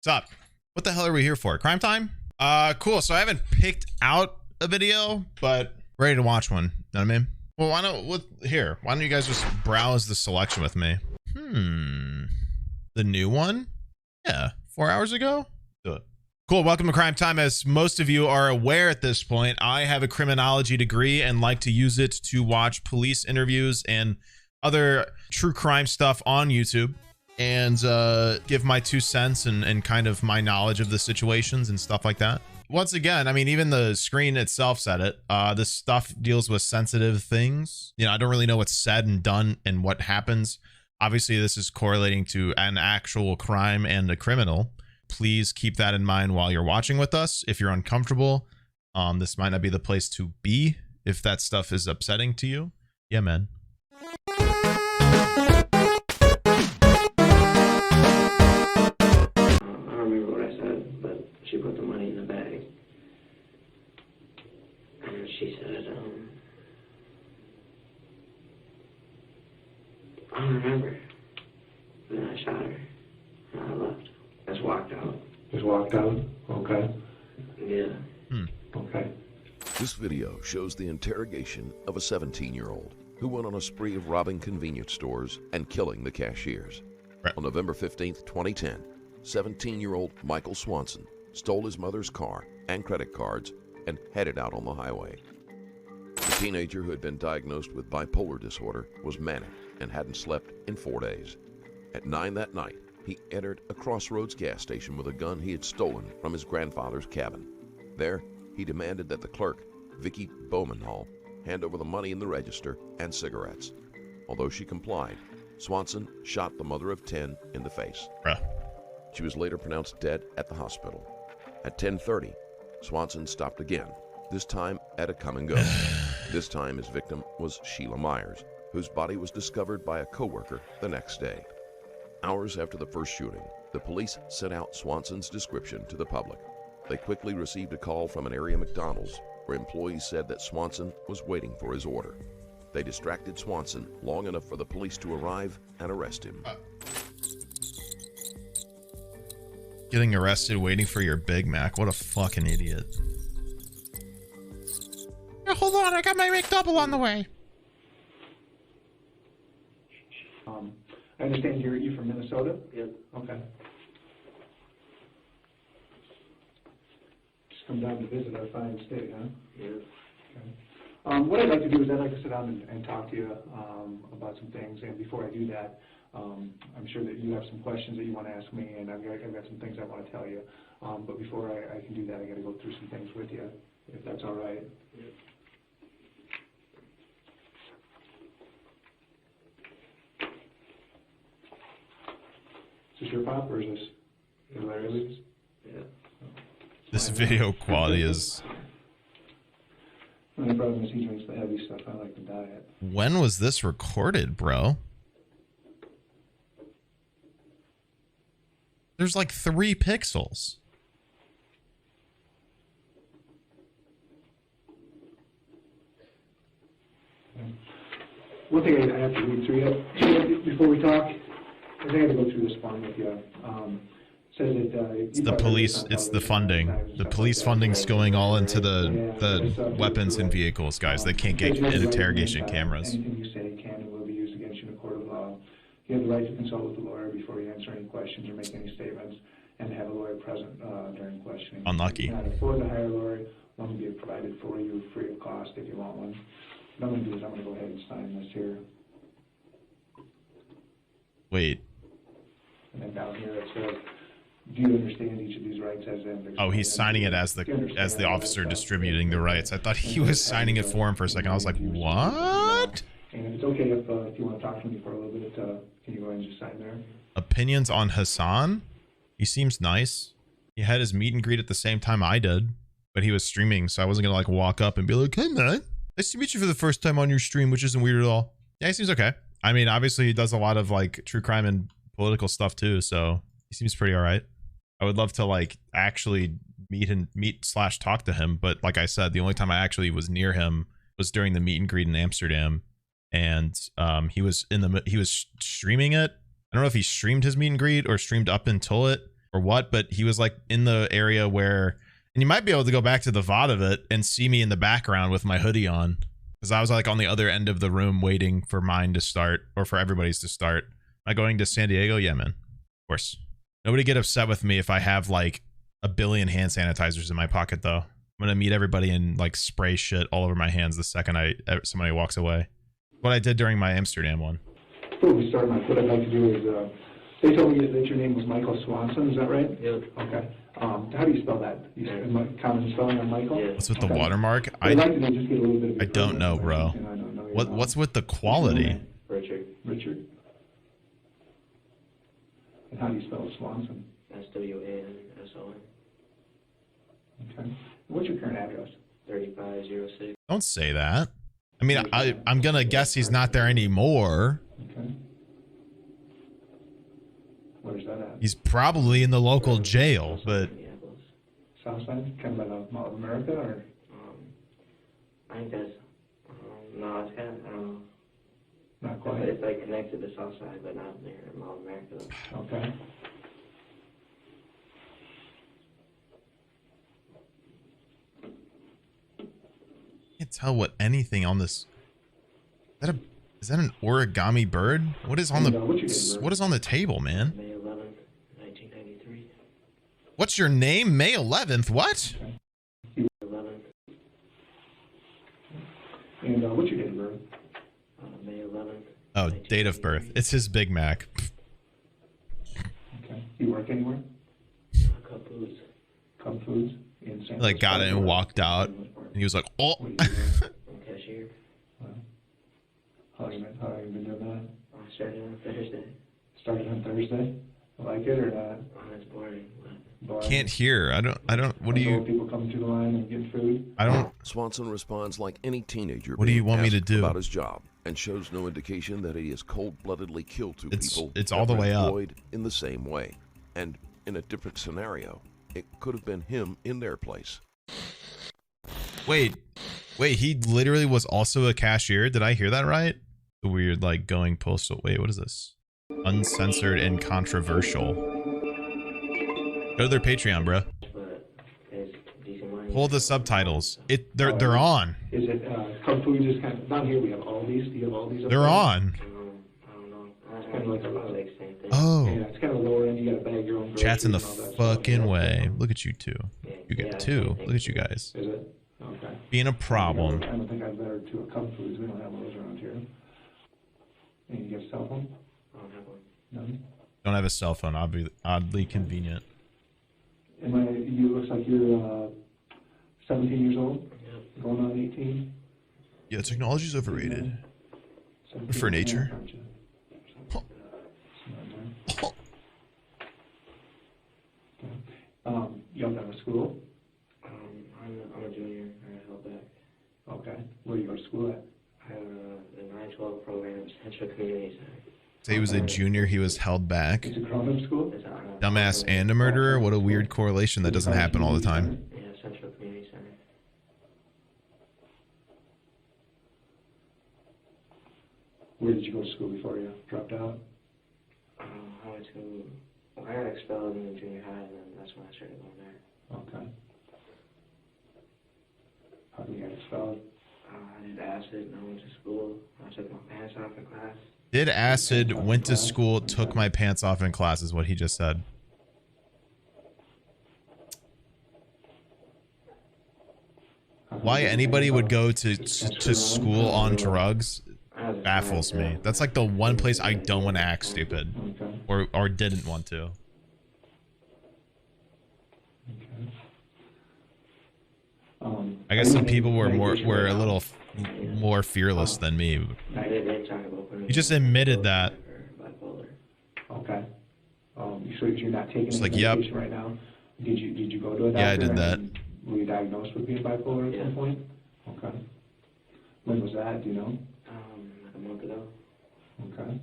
What's up? What the hell are we here for? Crime time? Cool. So I haven't picked out a video, but ready to watch one. Know what I mean? Well, why don't you guys just browse the selection with me? The new one? Yeah, 4 hours ago? Do it. Cool. Welcome to Crime Time. As most of you are aware at this point, I have a criminology degree and like to use it to watch police interviews and other true crime stuff on YouTube and give my 2 cents and kind of my knowledge of the situations and stuff like that. Once again, I mean, even the screen itself said it. This stuff deals with sensitive things. You know, I don't really know what's said and done and what happens. Obviously, this is correlating to an actual crime and a criminal. Please keep that in mind while you're watching with us. If you're uncomfortable, this might not be the place to be if that stuff is upsetting to you. Yeah, man. I don't remember what I said, but she put the money in the bag. And she said, I don't remember. Then I shot her. And I left. I just walked out. Just walked out? Okay. Yeah. Okay. This video shows the interrogation of a 17-year-old who went on a spree of robbing convenience stores and killing the cashiers. Right. On November 15th, 2010, 17-year-old Michael Swanson stole his mother's car and credit cards and headed out on the highway. The teenager, who had been diagnosed with bipolar disorder, was manic and hadn't slept in 4 days. At 9 that night, he entered a Crossroads gas station with a gun he had stolen from his grandfather's cabin. There, he demanded that the clerk, Vicky Bowmanhall, hand over the money in the register and cigarettes. Although she complied, Swanson shot the mother of 10 in the face. Bruh. She was later pronounced dead at the hospital. At 10:30, Swanson stopped again, this time at a come and go. This time his victim was Sheila Myers, whose body was discovered by a coworker the next day. Hours after the first shooting, the police sent out Swanson's description to the public. They quickly received a call from an area McDonald's where employees said that Swanson was waiting for his order. They distracted Swanson long enough for the police to arrive and arrest him. Getting arrested waiting for your Big Mac. What a fucking idiot. Hold on, I got my McDouble on the way. I understand you're from Minnesota? Yep. Okay. Just come down to visit our fine state, huh? Yeah. Okay. What I'd like to do is I'd like to sit down and talk to you about some things. And before I do that, I'm sure that you have some questions that you want to ask me, and I've got some things I want to tell you. But before I can do that, I got to go through some things with you, if that's all right. Yep. Is this your pop, or is this Larry Lee's? Yeah. This video quality is... My brother, he drinks the heavy stuff. I like the diet. When was this recorded, bro? There's like 3 pixels. One thing I have to read through you before we talk, I think I have to go through this form with you. Says that It's the police, it's the funding. The police funding's going all into the weapons and vehicles, guys. They can't get interrogation cameras. Anything you say can and will be used against you in a court of law. You have the right to consult with the lawyer before you answer any questions or make any statements, and to have a lawyer present during questioning. Unlucky. If you cannot afford to hire a lawyer, one will be provided for you free of cost if you want one. What I'm going to do is I'm going to go ahead and sign this here. Wait. And then down here it says, do you understand each of these rights as in... Oh, he's signing it as the officer distributing the rights. I thought he was signing it for him for a second. I was like, what? And if it's okay if you want to talk to me for a little bit, can you go ahead and just sign there? Opinions on Hassan? He seems nice. He had his meet and greet at the same time I did, but he was streaming, so I wasn't gonna like walk up and be like, hey man, nice to meet you for the first time on your stream, which isn't weird at all. Yeah, he seems okay. I mean, obviously he does a lot of like true crime and political stuff too, so he seems pretty all right. I would love to like actually meet/talk to him, but like I said, the only time I actually was near him was during the meet and greet in Amsterdam, and he was streaming it. I don't know if he streamed his meet and greet or streamed up until it, or what, but he was like in the area where, and you might be able to go back to the VOD of it and see me in the background with my hoodie on, because I was like on the other end of the room waiting for mine to start, or for everybody's to start. Am I going to San Diego? Yeah, man. Of course. Nobody get upset with me if I have like a billion hand sanitizers in my pocket, though. I'm gonna meet everybody and like spray shit all over my hands the second somebody walks away. What I did during my Amsterdam one. Before we start, Mike, what I'd like to do is, they told me that your name was Michael Swanson, is that right? Yep. Okay. How do you spell that? Common spelling on Michael? Yeah. What's with the watermark? I'd like to just get a little bit of your I don't know, bro. and I don't know your What's with the quality? Richard. Richard. And how do you spell Swanson? SWANSON. Okay. What's your current address? 3506. Don't say that. I mean, I'm gonna guess he's not there anymore. Okay. Where's that at? He's probably in the local jail, but Minneapolis. Southside? Kind of by the Mall of America, or? I think that's, no, it's kind of, I don't know. Not quite. It's like connected to Southside, but not near Mall of America. Okay. I can't tell what anything on this. Is that an origami bird? What is on the table, man? May 11th, 1993. What's your name? May 11th. What? 11th, And what's your date of birth? May 11th. Oh, date of birth. It's his Big Mac. Okay. You work anywhere? Cup Foods. Cub Foods in San Like got it and walked out, and he was like, "Oh." What do you do? I'm cashier. How long have you been doing that? I started on Thursday. Started on Thursday? Like it or not? Oh, it's boring. Boring? Can't hear. I don't. What do Old you? people coming through the line and getting food? I don't. Swanson responds like any teenager. What do you being want me to asked do? about his job, and shows no indication that he has cold-bloodedly killed two people. It's that all the were way up. employed in the same way, and in a different scenario, it could have been him in their place. Wait. He literally was also a cashier. Did I hear that right? The weird like going postal. Wait, what is this? Uncensored and controversial. Go to their Patreon, bro. But it's decent money. Pull the subtitles. They're on. Is it Cub Foods is kind of, down here we have Aldi's. Do you have Aldi's? up They're there? on. I don't know. It's kind of like a, like same thing. Oh, yeah, it's kind of lower end. You got to bag your own. chat's in the groceries and all that fucking stuff. way. Look at you two. You Yeah, got two. Look at you guys. Is it? Okay. Being a problem. I don't think I've bettered to a Cub Foods. We don't have those around here. And you get a cell phone? I don't have one. None? Don't have a cell phone. Oddly convenient. You looks like you're 17 years old, Yep. going on 18. Yeah, technology's overrated. 17. For nature. Gotcha. You all done with school? I'm a junior. I held back. Okay. Where do you go to school at? I have the 912 program, Central Community Center. Say he was a junior, he was held back. Is it grown-up school? It's on, Dumbass and a murderer? What a weird correlation. That doesn't happen all the time. Yeah, Central Community Center. Where did you go to school before you dropped out? I went to, I got expelled in the junior high, and then that's when I started going there. Okay. How did you get expelled? I did acid, and I went to school. I took my pants off in class. Did acid, went to school, took my pants off in class is what he just said. Why anybody would go to school on drugs baffles me. That's like the one place I don't want to act stupid, Okay. or didn't want to. Okay. I guess some people were a little more fearless than me. I didn't talk about putting You just admitted that. bipolar. Okay. So you're not taking It's any like, yep. medication right now? Did you go to a doctor? Yeah, I did that. and were you diagnosed with being bipolar at some point? Okay. When was that? Do you know? Like a month ago. Okay.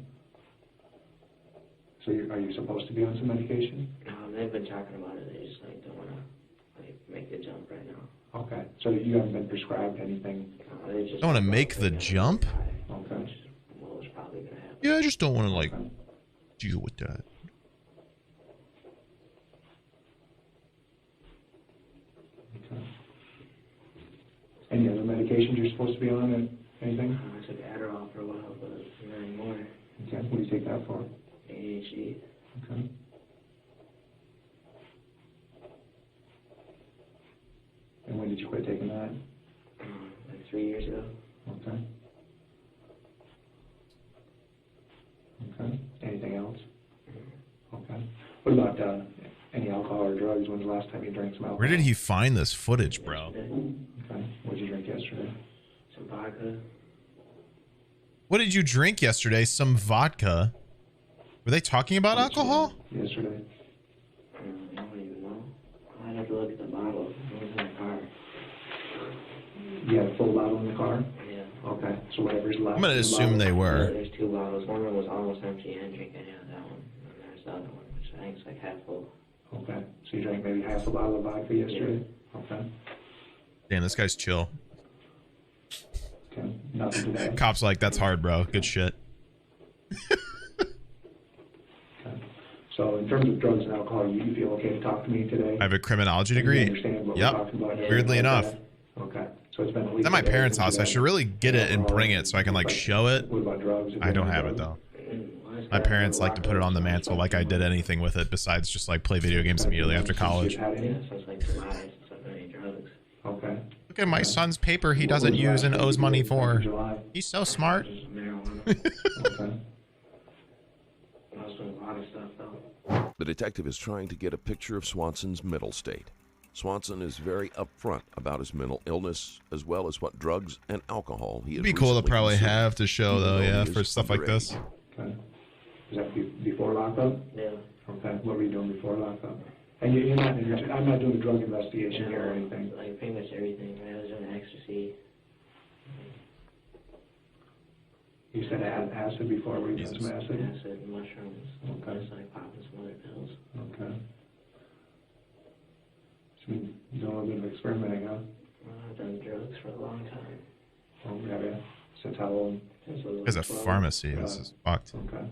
So are you supposed to be on some medication? They've been talking about it. They just like don't want to like make the jump right now. Okay. So you haven't been prescribed anything? They just Don't want to make the jump? Okay. What was probably gonna happen. Yeah, I just don't want to like deal with that. Any other medications you're supposed to be on, or anything? I took Adderall for a while, but not anymore. Okay, what do you take that for? ADHD. Okay. And when did you quit taking that? Like 3 years ago. Okay. Okay. Anything else? Okay. What about any alcohol or drugs? When's the last time you drank some alcohol? Where did he find this footage, bro? Okay. What did you drink yesterday? Some vodka. What did you drink yesterday? Some vodka. Were they talking about alcohol? Yesterday. I don't even know. I'd have to look at the bottle. It was in the car. You had a full bottle in the car? Yeah. Okay. So whatever's left. I'm gonna in the assume bottle- they Yeah, were. there's 2 bottles. One of them was almost empty. I didn't drink any of that one. And there's the other one, which I think is like half full. Okay. So you drank maybe half a bottle of vodka yesterday? Okay. Damn, this guy's chill. Okay. Nothing today. Cops like, that's hard, bro. Good shit. Okay. So in terms of drugs and alcohol, you feel okay to talk to me today? I have a criminology You degree. understand what Yep. we're talking about and Weirdly everything like enough. that? Okay. So it's been at least It's at my a day parents' since house. you I had should really get it and alcohol bring it so I can like show it. What about drugs? I don't have it though. My parents like to put it on the mantle like I did anything with it besides just like play video games immediately after college. Yeah, so it's like July since I've done any drugs. Okay. Look at my son's paper he doesn't use and owes money for. He's so smart. Just marijuana. Okay. I was doing a lot of stuff though. The detective is trying to get a picture of Swanson's mental state. Swanson is very upfront about his mental illness as well as what drugs and alcohol he has It'd be cool to recently probably consumed, have to show even though, though yeah, he for is stuff like underage. this. Okay. Is that before lockup? Yeah. Okay. What were you doing before lockup? And you're not, I'm not doing a drug investigation here or anything. Like pretty much everything. I was doing ecstasy. You said acid before. Were you doing Jesus. some acid? Acid, mushrooms. Okay. Just like popping some other pills. Okay. So you're doing a little bit of experimenting, huh? I've done drugs for a long time. Oh, yeah. Since how old? Since I was As a 12. pharmacy, this is fucked. Okay.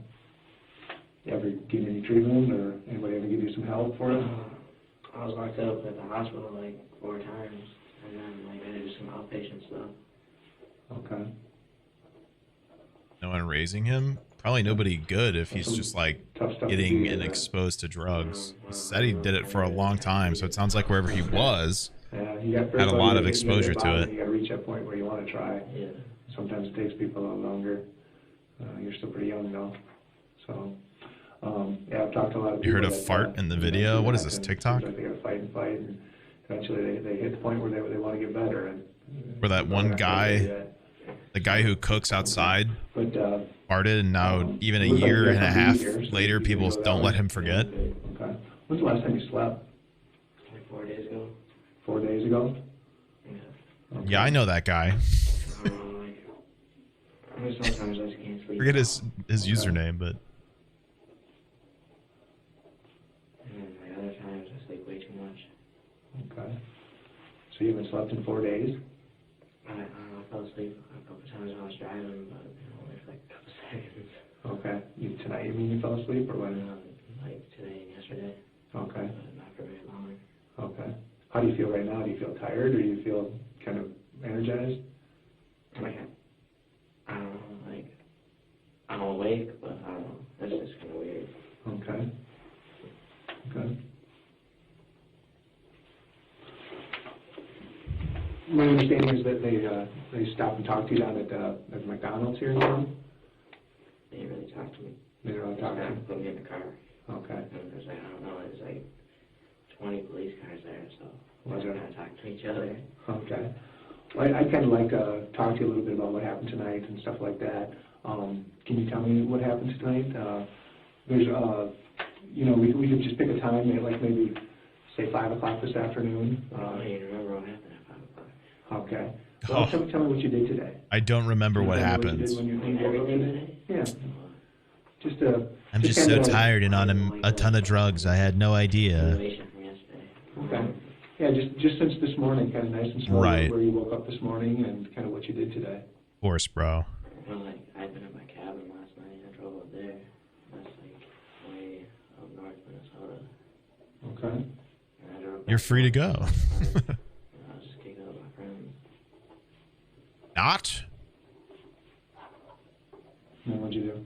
You ever get any treatment or anybody ever give you some help for it? I was locked up at the hospital like 4 times, and then like I did some outpatient stuff. Okay. No one raising him? Probably nobody good if he's just like Tough stuff to getting do, and yeah. exposed to drugs. He said he did it for a long time, so it sounds like wherever he was, You got had a lot of exposure to it. You got to reach that point where you want to try. Yeah. Sometimes it takes people a lot longer. You're still pretty young though. So, yeah, I've talked to a lot of people. You heard a that, fart in the video? What is this, TikTok? They got to fight, and eventually they hit the point where they want to get better. And Where that one guy, the guy who cooks outside, But farted, and now even a year and a half later, people don't let him forget. Okay. When's the last time you slept? Like 4 days ago. 4 days ago? Yeah. Yeah, I know that guy. I don't know, like, I mean, sometimes I just can't sleep. Forget his username, but And then like other times I sleep way too much. Okay. So you haven't slept in 4 days? I don't know, I fell asleep a couple times when I was driving, but only for like a couple seconds. Okay. Tonight you mean you fell asleep or when? Like today and yesterday, Okay. but not for very long. Okay. How do you feel right now? Do you feel tired or do you feel kind of energized? Like, I don't know, like, I'm awake, but I don't know, that's just kind of weird. Okay. Okay. My understanding is that they stopped and talked to you down at McDonald's here in town? They didn't really talk to me. They didn't really They talk to just you? put me in the car. Okay. And there's like, I don't know, there's like 20 police cars there, so Was we're there? kind of talking to each other. Okay. Well, I'd kind of like to talk to you a little bit about what happened tonight and stuff like that. Can you tell me what happened tonight? There's, you know, we could just pick a time, like maybe, say, 5 o'clock this afternoon. I don't even remember what happened at 5 o'clock. Okay. Well, tell me what you did today. I don't remember what Tell me you happened. did when you woke up Everything today? today? Yeah. Just I'm just so kinda- tired and on a ton of drugs. I had no idea. Information from yesterday. Okay. Yeah, just since this morning, kind of nice and slow, Right. where you woke up this morning and kind of what you did today. Of course, bro. Well, like, I'd been at my cabin last night, I drove up there. That's like way up north Minnesota. Okay. And I drove You're back free to home. go. And I was just kicking it with my friends. not? And what'd you do?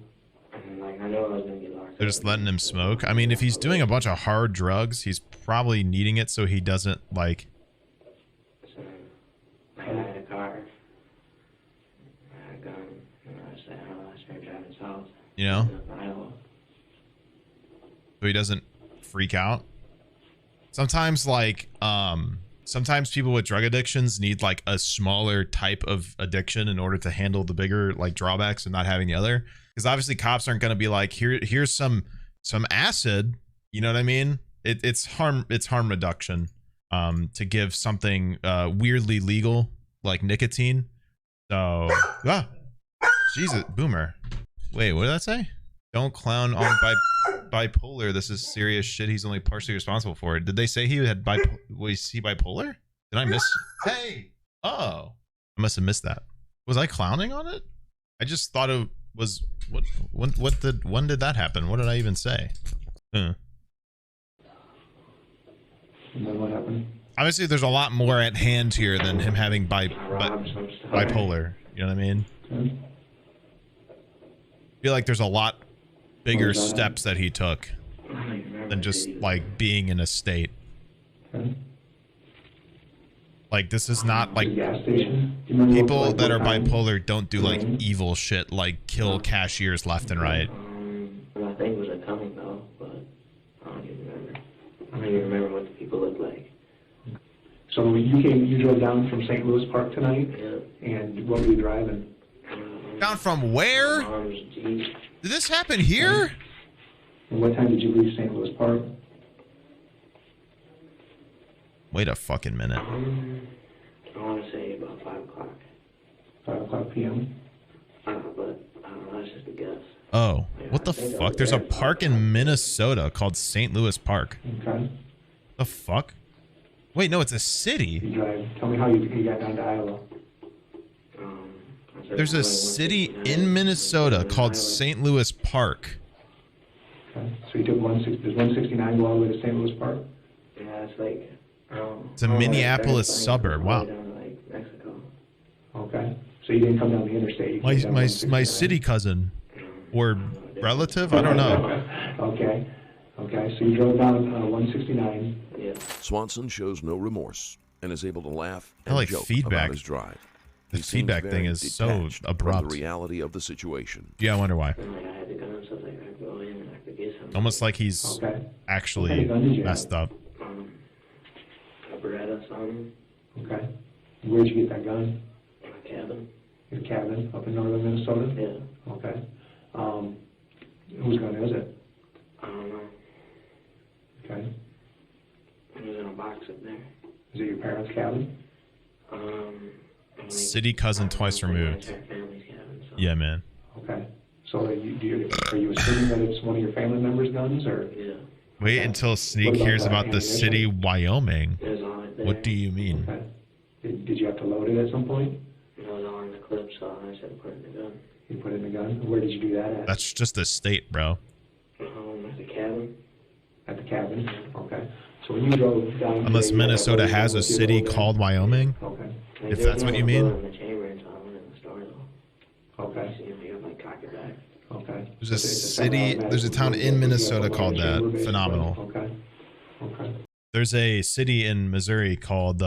And like, I know I was gonna get locked up. They're just letting him smoke. I mean, if he's doing a bunch of hard drugs, he's probably needing it so he doesn't like. So, I had a car. I had a gun. And I started driving south. You know? Iowa. So he doesn't freak out. Sometimes like sometimes people with drug addictions need like a smaller type of addiction in order to handle the bigger like drawbacks and not having the other. Because obviously cops aren't going to be like, here's some acid, you know what I mean? It's harm reduction to give something weirdly legal like nicotine. So Jesus, boomer. Wait, what did that say? Don't clown on bipolar. This is serious shit. He's only partially responsible for it. Did they say he had was he bipolar? Did I miss? Hey, oh, I must have missed that. Was I clowning on it? I just thought it was when did that happen? What did I even say? And then what happened? Obviously, there's a lot more at hand here than him having bipolar. You know what I mean? Okay. I feel like there's a lot bigger steps that he took than just like being in a state. Okay. Like this is not like Gas station? Do you remember people what that are time? bipolar don't do like evil shit like kill cashiers left and right. I think it was a coming though, but I don't even remember. I don't even remember what the people looked like. So you drove down from St. Louis Park tonight, Yeah. and what were you driving? Down from where? Mom's Jeep. Did this happen here? And what time did you leave St. Louis Park? Wait a fucking minute. I want to say about 5 o'clock. 5 o'clock p.m.? But I don't know, that's just a guess. Oh, what the fuck? There's a park in Minnesota called St. Louis Park. Okay. The fuck? Wait, no, it's a city. You drive. Tell me how you got down to Iowa. There's a city in Minnesota called St. Louis Park. Okay. So you took does 169 go all the way to St. Louis Park? Yeah, it's like... It's a Minneapolis suburb. Wow. Down to, like, Mexico. Okay. So you didn't come down the interstate. You came down My 169. city cousin or relative? I don't know. Okay. Okay. So you drove down 169. Yeah. Swanson shows no remorse and is able to laugh I and like joke feedback. about his drive. The He seems feedback very thing is so detached abrupt. from the reality of the situation. Yeah, I wonder why. And, like, I had the gun, so I was like, I could go in and I could get something. Almost like he's Okay. actually What kind of gun did you messed have? up. A Beretta, something. Okay. Where'd you get that gun? In a cabin. Your cabin up in northern Minnesota? Yeah. Okay. Whose gun is it? I don't know. Okay. It was in a box up there. Is it your parents' cabin? Like, City cousin twice removed. my entire family's cabin, so. Yeah, man. Okay. So are you assuming that it's one of your family members' guns, or? Yeah. Wait until Sneak hears about the city, Wyoming. It was all right there. What do you mean? Okay. Did you have to load it at some point? It was all in the clip, so I said put it in the gun. You put it in the gun? Where did you do that at? That's just a state, bro. At the cabin. At the cabin? Okay. So when you drove down... Unless Minnesota has a city called Wyoming. Okay. Like, If there that's was what you no mean. bullet in the chamber, and so I went in the store, though. Okay. So, you have, like, cock your back. Okay. There's a It's city, semi-automatic. there's a town in Minnesota called that. Chamber-based, Phenomenal. Okay. Okay. There's a city in Missouri called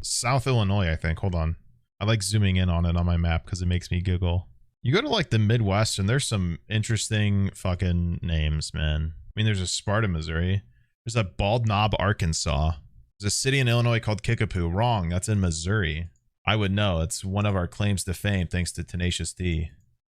South Illinois, I think. Hold on. I like zooming in on it on my map because it makes me giggle. You go to like the Midwest and there's some interesting fucking names, man. I mean, there's a Sparta, Missouri. There's a Bald Knob, Arkansas. There's a city in Illinois called Kickapoo. Wrong. That's in Missouri. I would know. It's one of our claims to fame thanks to Tenacious D.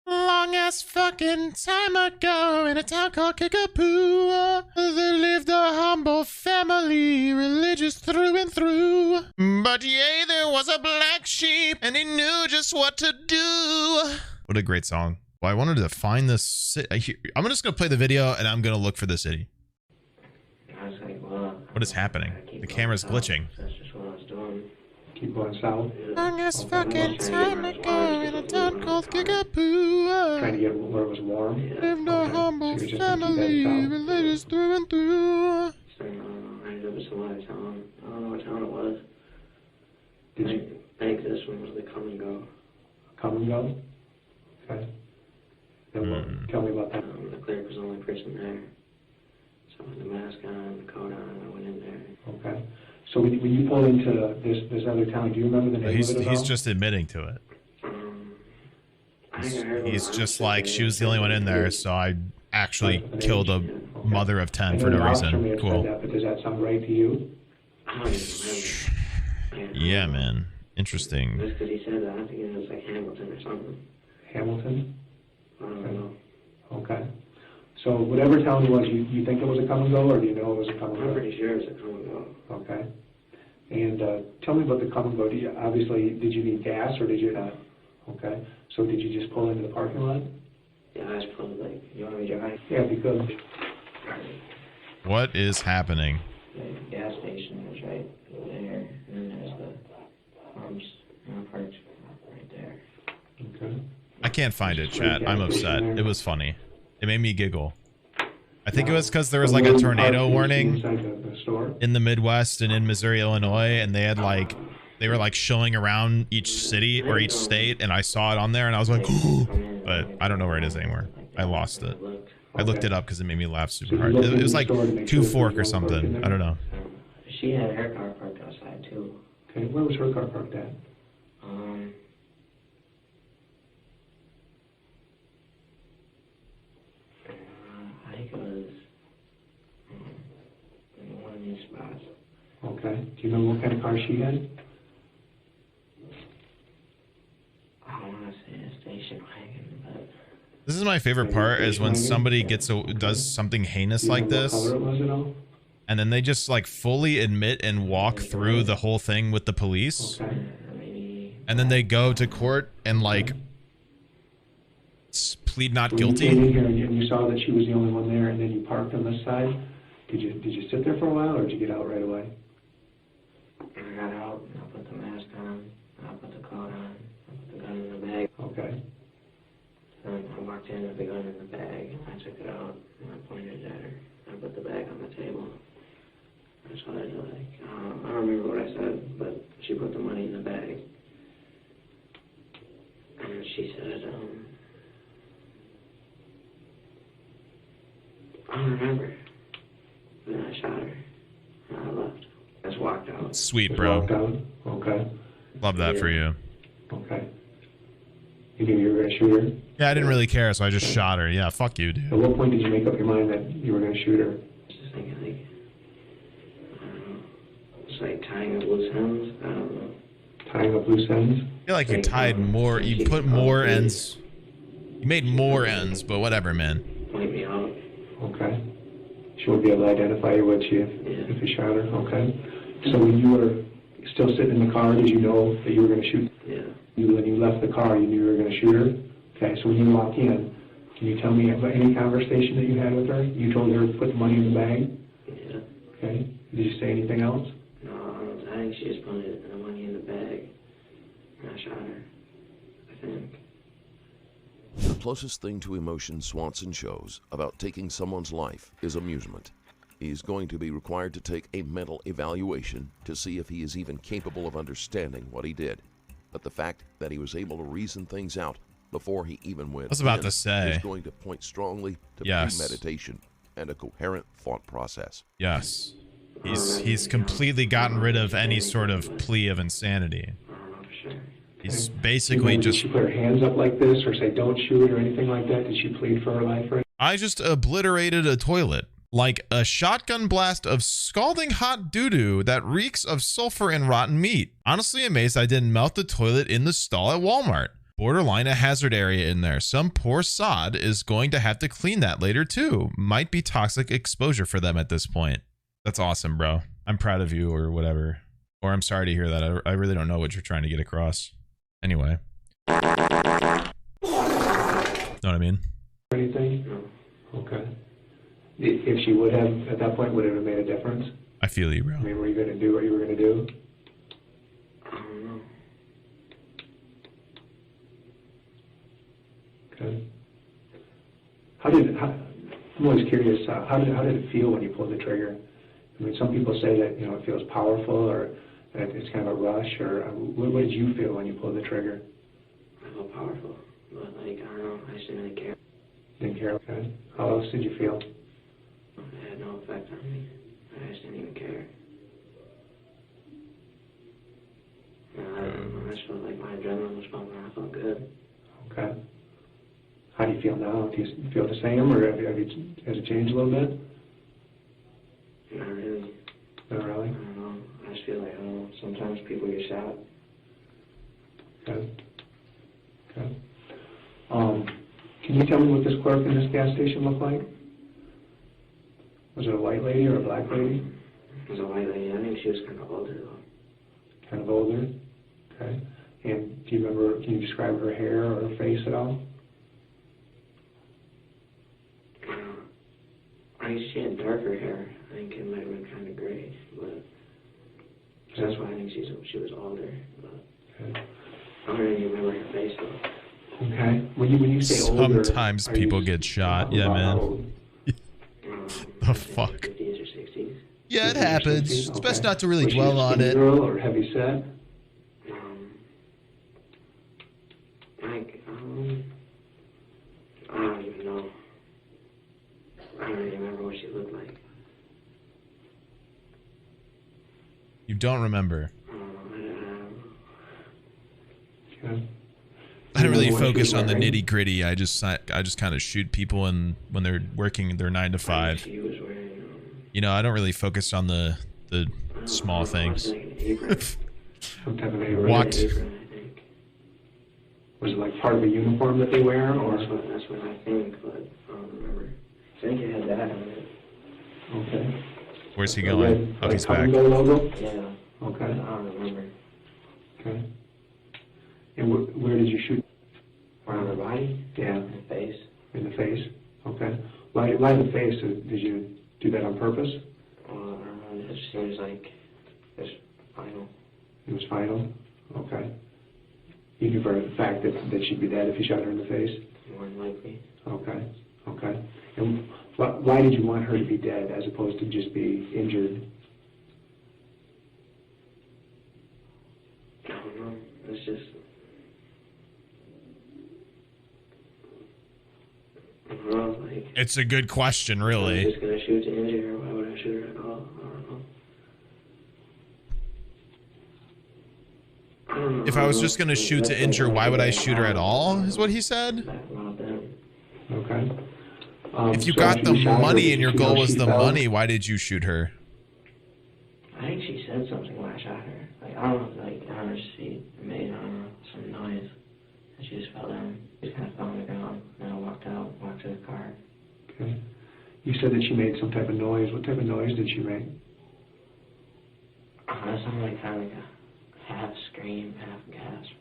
Long ass fucking time ago in a town called Kickapoo, there lived a humble family, religious through and through. But yea, there was a black sheep, and he knew just what to do. What a great song. Well, I wanted to find this city. I'm just going to play the video, and I'm going to look for the city. I was like, well... What is happening? I keep The going camera's south. glitching. That's just what I was doing. Keep going south. Long ass Okay. fucking time ago in a town called Kickapoo, Trying to get where it was warm. lived a Okay. humble So you're just gonna keep family, heading south. religious through and through. So, I ended up at some other town. I don't know what town it was. Did I you? think this one was the come and go. come and go? Okay. Then what, tell me about that. The clerk was the only person there. So with the mask on, the coat on, I went in there. Okay. So when you pulled into this other town, do you remember the name He's of it at all? just admitting to it. I think I heard He's one. just like, she was the only one in there, so I actually killed a mother of 10 I for know no the officer may reason. have said Cool. that, but does that sound right to you? I don't even remember. Yeah, man. Interesting. Just because he said that, I think it was like Hamilton or something. Hamilton? I don't know. Okay. So whatever town it was, you think it was a come and go, or do you know it was a come and I'm go? pretty sure it was a come and go. Okay. And tell me about the come and go. Obviously, did you need gas or did you not? Okay. So did you just pull into the parking lot? Yeah, I just pulled like, you want me to drive? Yeah, because What is happening? The gas station was right there, and then there's the pumps, and I parked right there. okay. I can't find it, chat. I'm upset. It was funny. It made me giggle. I think it was because there was like a tornado warning Inside the store. in the Midwest and in Missouri, Illinois, and they had like, they were like showing around each city or each state, and I saw it on there, and I was like, but I don't know where it is anymore. I lost it. I looked it up because it made me laugh super hard. It was like 2 Fork or something. I don't know. She had her car parked outside too. Okay, where was her car parked at? I think it was in one of these spots. Okay. Do you know what kind of car she had? I don't want to say a station wagon, but This is my favorite part is when somebody does something heinous Do you like know what this, color it was at all? and then they just like fully admit and walk through the whole thing with the police, Okay. maybe and then they go to court and like plead not When you came guilty. in here and you saw that she was the only one there, and then you parked on this side, did you sit there for a while, or did you get out right away? I got out, and I put the mask on, I put the coat on, I put the gun in the bag. Okay. And I walked in with the gun in the bag, and I took it out, and I pointed at her. I put the bag on the table. That's what I did. Like, I don't remember what I said, but she put the money in the bag. And she said, I don't remember. And then I shot her, and I left. I just walked out. Sweet, Just walked bro. out? Okay. Love that for you. Okay. You knew you were going to shoot her? Yeah, I didn't really care, so I just shot her. Yeah, fuck you, At dude. what point did you make up your mind that you were going to shoot her? Just thinking, like, I don't know. It's like tying up loose ends. I don't know. Tying up loose ends? I feel like you tied more, you put more ends. You made more ends, but whatever, man. Point me out. Okay. She won't be able to identify you, would she, if you shot her? Okay. So when you were still sitting in the car, did you know that you were going to shoot? Yeah. When you left the car, you knew you were going to shoot her? Okay, so when you walked in, can you tell me about any conversation that you had with her? You told her to put the money in the bag? Yeah. Okay. Did you say anything else? No, I think she just put the money in the bag. And I shot her. I think. The closest thing to emotion Swanson shows about taking someone's life is amusement. He's going to be required to take a mental evaluation to see if he is even capable of understanding what he did. But the fact that he was able to reason things out before he even went I was about in to say. is going to point strongly to Yes. premeditation and a coherent thought process. Yes. He's completely gotten rid of any sort of plea of insanity. I don't know for sure. He's Okay. basically Did just... she put her hands up like this or say don't shoot or anything like that? Did she plead for her life or I just obliterated a toilet. Like a shotgun blast of scalding hot doo-doo that reeks of sulfur and rotten meat. Honestly amazed I didn't melt the toilet in the stall at Walmart. Borderline a hazard area in there. Some poor sod is going to have to clean that later too. Might be toxic exposure for them at this point. That's awesome, bro. I'm proud of you or whatever. Or I'm sorry to hear that. I really don't know what you're trying to get across. Anyway. Know what I mean? anything? No. Okay. If she would have, at that point, would it have made a difference? I feel you, bro. I mean, were you going to do what you were going to do? I don't know. Okay. I'm always curious, how did it feel when you pulled the trigger? I mean, some people say that, it feels powerful or that it's kind of a rush, or what did you feel when you pulled the trigger? I I felt powerful, but like, I don't know, I just didn't really care. Didn't care, okay. How else did you feel? It had no effect on me. I just didn't even care. I just felt like my adrenaline was pumping. I felt good. Okay. How do you feel now? Do you feel the same, or has it changed a little bit? Not really. Not really? I don't know. I just feel like, I don't know, sometimes people get shot. Okay. Okay. Can you tell me what this clerk in this gas station looked like? Was it a white lady or a black lady? It was a white lady. I think she was kind of older, though. Kind of older? Okay. And do you remember, can you describe her hair or her face at all? I think she had darker hair. I think it might have been kind of gray, but so that's why I think she was older. But Okay. I don't really remember her face, though. Okay. When you say older, Sometimes are people you get shot. talking Yeah, about how man. old? The fuck? 50s or 60s. Yeah, it 50s or happens. 60s? It's best Okay. not to really Was she dwell a on skinny it. girl or heavy set? Like, I don't even know. I don't even remember what she looked like. You don't remember. Okay. I don't really What she focus was on the wearing? nitty gritty. I just kind of shoot people and when they're working their 9 to 5. She was wearing, You know, I don't really focus on the small things. Like an apron. Some type of apron. What? An apron, I think. Was it like part of a uniform that they wear, or? That's what I think, but I don't remember. I think it had that on it. Okay. Where's he A going? red, Oh, like, he's back. Cumberland logo? Yeah. Okay. I don't remember. Okay. And where did you shoot? Around her body? Yeah. In the face? In the face? Okay. Why the face? Did you do that on purpose? I don't know. It just seems like it's final. It was final? Okay. You knew for a fact that she'd be dead if you shot her in the face? More than likely. Okay. Okay. And why did you want her to be dead as opposed to just be injured? I don't know. It's just... I don't know, like... It's a good question, I was really. just gonna shoot to injure her. Why would I shoot her at all? I don't know. If I was just gonna shoot to injure, why would I shoot her at all? Is what he said. Okay. If you So got after the you shot her, money did and you your feel goal was she the fell? money, why did you shoot her? I think she said something when I shot her. Like, I don't know, like, on her feet, it made, I don't know, some noise. And she just fell down. She just kind of fell on the ground. And I walked to the car. Okay. You said that she made some type of noise. What type of noise did she make? That sounded like kind of like a half scream, half gasp.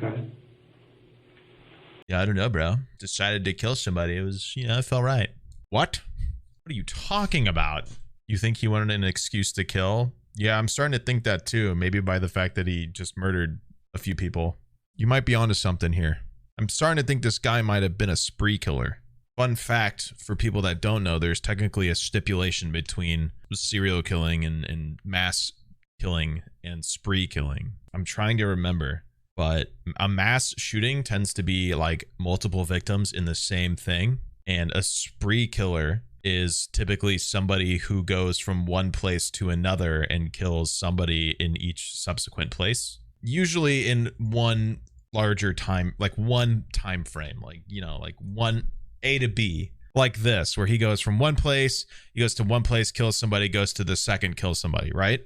Okay. Yeah, I don't know, bro. Decided to kill somebody. It was, it felt right. What? What are you talking about? You think he wanted an excuse to kill? Yeah, I'm starting to think that too. Maybe by the fact that he just murdered a few people. You might be onto something here. I'm starting to think this guy might have been a spree killer. Fun fact, for people that don't know, there's technically a stipulation between serial killing and mass killing and spree killing. I'm trying to remember, but a mass shooting tends to be like multiple victims in the same thing, and a spree killer is typically somebody who goes from one place to another and kills somebody in each subsequent place, usually in one larger time, like one time frame, like like one A to B, like this, where he goes from one place, he goes to one place, kills somebody, goes to the second, kills somebody, right?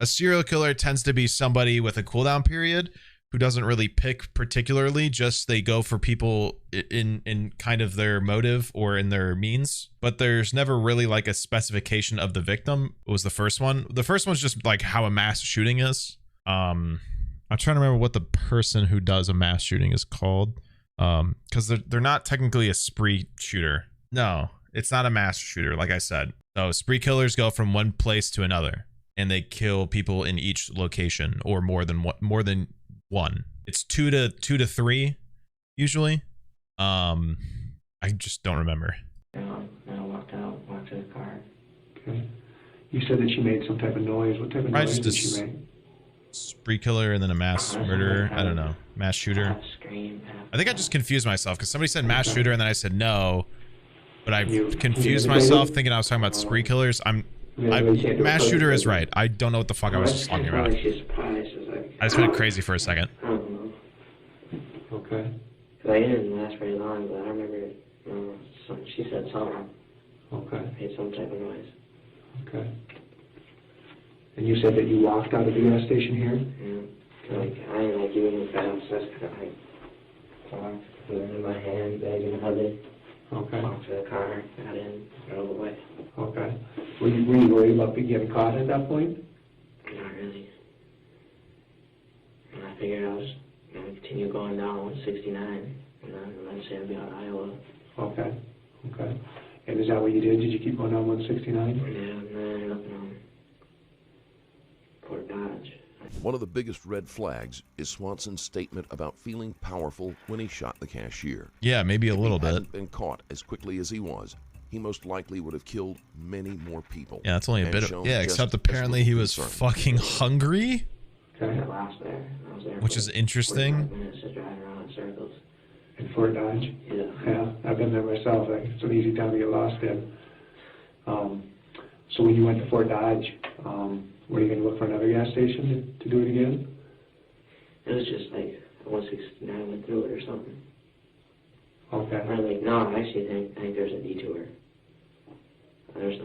A serial killer tends to be somebody with a cooldown period who doesn't really pick particularly, just they go for people in kind of their motive or in their means, but there's never really like a specification of the victim. What was the first one? The first one's just like how a mass shooting is. I'm trying to remember what the person who does a mass shooting is called. Because they're not technically a spree shooter. No, it's not a mass shooter, like I said. So spree killers go from one place to another, and they kill people in each location, or more than one. It's two to three, usually. I just don't remember. And I walked to the car. Okay. You said that she made some type of noise. What type of I noise just did she make? spree killer and then a mass murderer. I don't know. Mass shooter. I think I just confused myself because somebody said mass shooter and then I said no. But I confused myself thinking I was talking about spree killers. Mass shooter is right. I don't know what the fuck I was just talking about. I just went crazy for a second. I don't know. Okay. Because I didn't last very long, but I remember she said something. Okay. Made some type of noise. Okay. And you said that you walked out of the gas station here? Yeah. Like, I didn't like even fast. I just kind of like walked, put it in my hand, bag in the hoodie. Okay. Walked to the car, got in, drove away. Okay. Were you worried about getting caught at that point? Not really. And I figured I was going to continue going down 169, and then eventually I'd be out of Iowa. Okay. Okay. And is that what you did? Did you keep going down 169? Yeah, and then I ended up in Fort Dodge. One of the biggest red flags is Swanson's statement about feeling powerful when he shot the cashier. Yeah, maybe a little If he bit. hadn't been caught as quickly as he was, he most likely would have killed many more people. Yeah, that's only a and bit of... shown Yeah, just except as apparently little he was concern. fucking hungry, I lost there. I was there which for is interesting. 45 minutes just driving around in circles. In Fort Dodge? Yeah. Yeah, I've been there myself. It's an easy town to get lost in. So when you went to Fort Dodge, were you going to look for another gas station to do it again? It was just like 169 went through it or something. Okay. Or like, no, I actually think there's a detour. There's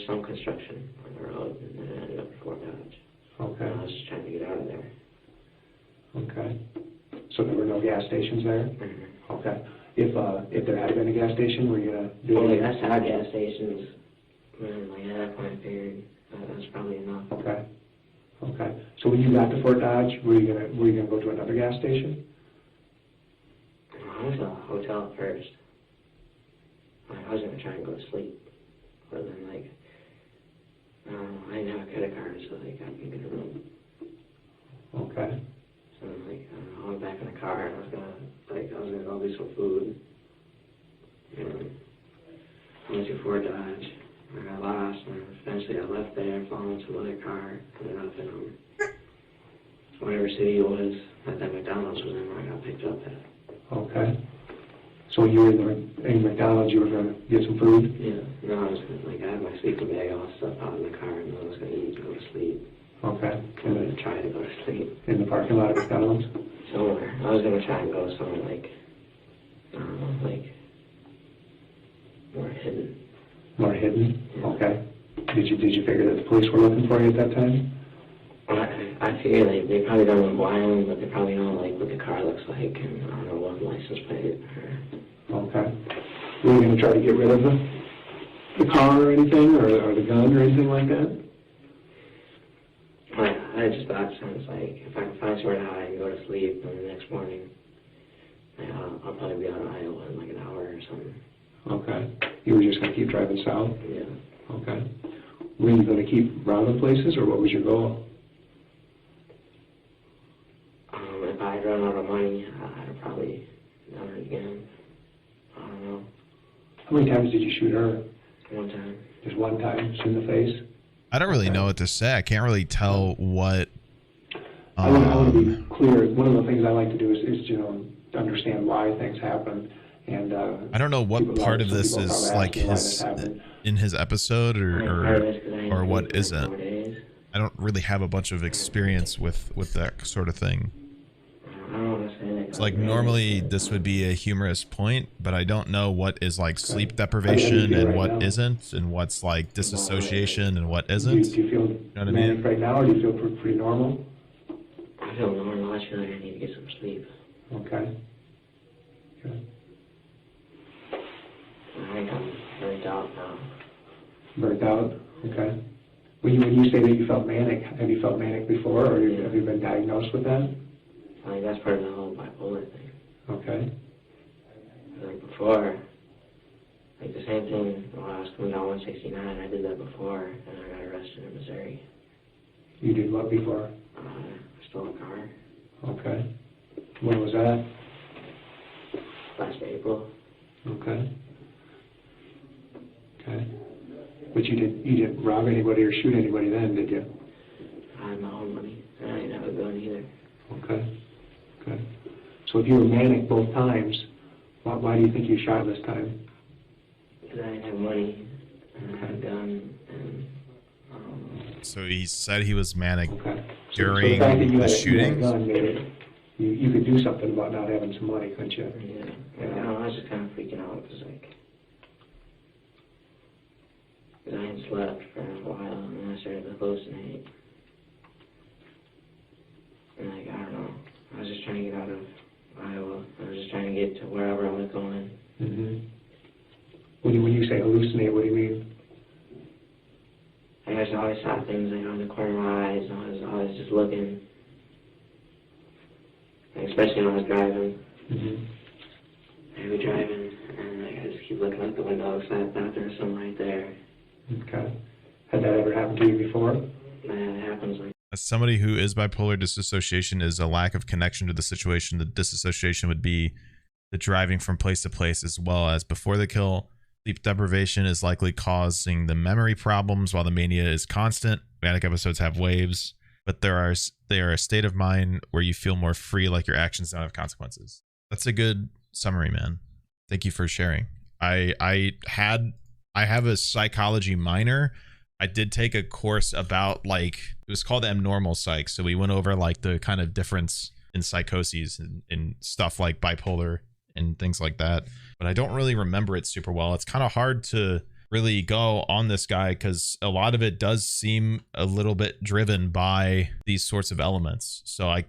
some construction on the road, and then I ended up in Fort Dodge. Okay. I was just trying to get out of there. Okay. So there were no gas stations there? Mm-hmm. Okay. If there had been a gas station, were you going to do Well, it like, again? that's how gas stations, like, at that point I figured that's probably enough. Okay. Okay. So when you got to Fort Dodge, were you gonna go to another gas station? I went to a hotel at first. Like, I was going to try and go to sleep. But then, like, I didn't have a credit card, so, like, I couldn't get a room. Okay. So, like, I went back in the car, and I was gonna go do some food. And I went to Fort Dodge. I got lost, and eventually I left there, followed some other car, ended up in whatever city it was that McDonald's was in where I got picked up at. Okay. So when you were in McDonald's, you were going to get some food? Yeah. No, I was gonna, like, I had my sleeping bag, all that stuff out in the car, and I was going to eat and go to sleep. Okay. I'm going to try to go to sleep. In the parking lot of McDonald's? Somewhere. I was going to try and go somewhere, like, I don't know, like, more hidden. More hidden? Yeah. Okay. Did you figure that the police were looking for you at that time? Well, I figure, like, they probably don't know why I'm, but they probably know, like, what the car looks like, and I don't know what license plate or... Okay. Were you going to try to get rid of the car or anything, or the gun or anything like that? I just thought it sounds like if I can find somewhere to hide and go to sleep, and the next morning, I'll probably be out of Iowa in like an hour or something. Okay. You were just going to keep driving south? Yeah. Okay. Were you going to keep robbing places, or what was your goal? If I had run out of money, I'd have probably done it again. I don't know. How many times did you shoot her? One time. Just one time, just in the face? I don't really know what to say. I can't really tell what... I want to be clear. One of the things I like to do is understand why things happen. And I don't know what people part of some this people is probably like ask me why this his happened. in his episode or what isn't. 4 days. I don't really have a bunch of experience with that sort of thing. I don't want to say that. It's like normally this would be a humorous point, but I don't know what is like sleep deprivation and what isn't, and what's like disassociation and what isn't. Do you feel what I manic mean? right now, or do you feel pretty normal? I feel normal. I just feel like I need to get some sleep. Okay. Okay. I think I'm burnt out now. Burnt out? Okay. When you say that you felt manic, have you felt manic before, or have you been diagnosed with that? I think that's part of the whole bipolar thing. Okay. Like before, like the same thing when I was coming down 169, I did that before, and I got arrested in Missouri. You did what before? I stole a car Okay. When was that? last April. Okay. Okay. But you didn't rob anybody or shoot anybody then, did you? I had my own money, and I didn't have a either. Okay. Okay. So if you were manic both times, why do you think you shot this time? Because I didn't have money, and I had a gun, and So he said he was manic Okay. during the fact that you the had shootings? a gun made it, you could do something about not having some money, couldn't you? yeah. I don't know, I was just kind of freaking out, because I hadn't slept for a while, and then I started to hallucinate. And I don't know, I was just trying to get out of Iowa. I was just trying to get to wherever I was going. Mm-hmm. When you say hallucinate, what do you mean? I just always saw things, in the corner of my eyes, and I was always just looking. Like, especially when I was driving. Mm-hmm. I'd be driving, and I just keep looking out the window, because I thought there was something right there. Okay. Had that ever happened to you before? And it happens like As somebody who is bipolar, disassociation is a lack of connection to the situation. The disassociation would be the driving from place to place, as well as before the kill. Sleep deprivation is likely causing the memory problems, while the mania is constant. Manic episodes have waves, but they are a state of mind where you feel more free, like your actions don't have consequences. That's a good summary, man. Thank you for sharing. I have a psychology minor. I did take a course about, like, it was called abnormal psych. So we went over like the kind of difference in psychoses and stuff like bipolar and things like that. But I don't really remember it super well. It's kind of hard to really go on this guy because a lot of it does seem a little bit driven by these sorts of elements. So I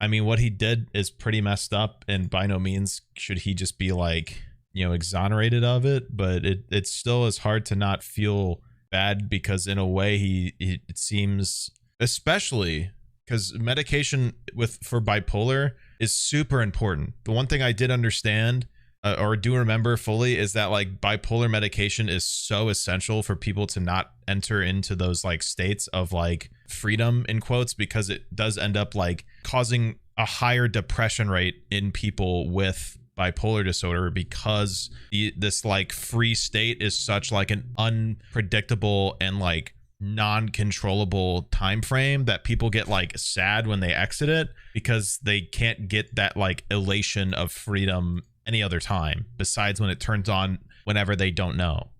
mean, what he did is pretty messed up, and by no means should he just be like, exonerated of it. But it still is hard to not feel bad, because in a way it seems, especially because medication for bipolar is super important. The one thing I did understand or do remember fully is that like bipolar medication is so essential for people to not enter into those like states of like freedom in quotes, because it does end up like causing a higher depression rate in people with bipolar disorder, because this like free state is such like an unpredictable and like non-controllable time frame that people get like sad when they exit it, because they can't get that like elation of freedom any other time besides when it turns on whenever they don't know.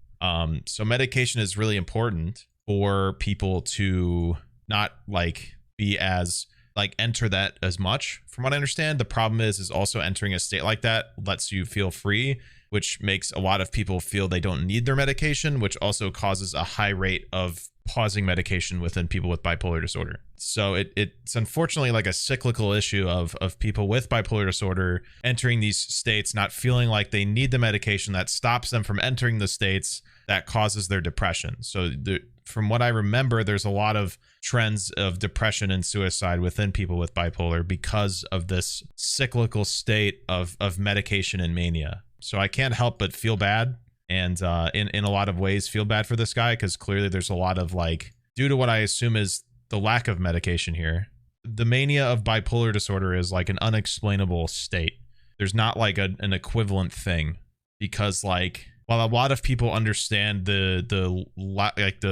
So medication is really important for people to not like be as like enter that as much. From what I understand, the problem is also entering a state like that lets you feel free, which makes a lot of people feel they don't need their medication, which also causes a high rate of pausing medication within people with bipolar disorder. So it's unfortunately like a cyclical issue of people with bipolar disorder entering these states, not feeling like they need the medication, that stops them from entering the states that causes their depression. So from what I remember, there's a lot of trends of depression and suicide within people with bipolar because of this cyclical state of medication and mania. So I can't help but feel bad, and in a lot of ways feel bad for this guy, because clearly there's a lot of like, due to what I assume is the lack of medication here, the mania of bipolar disorder is like an unexplainable state. There's not like an equivalent thing, because like while a lot of people understand the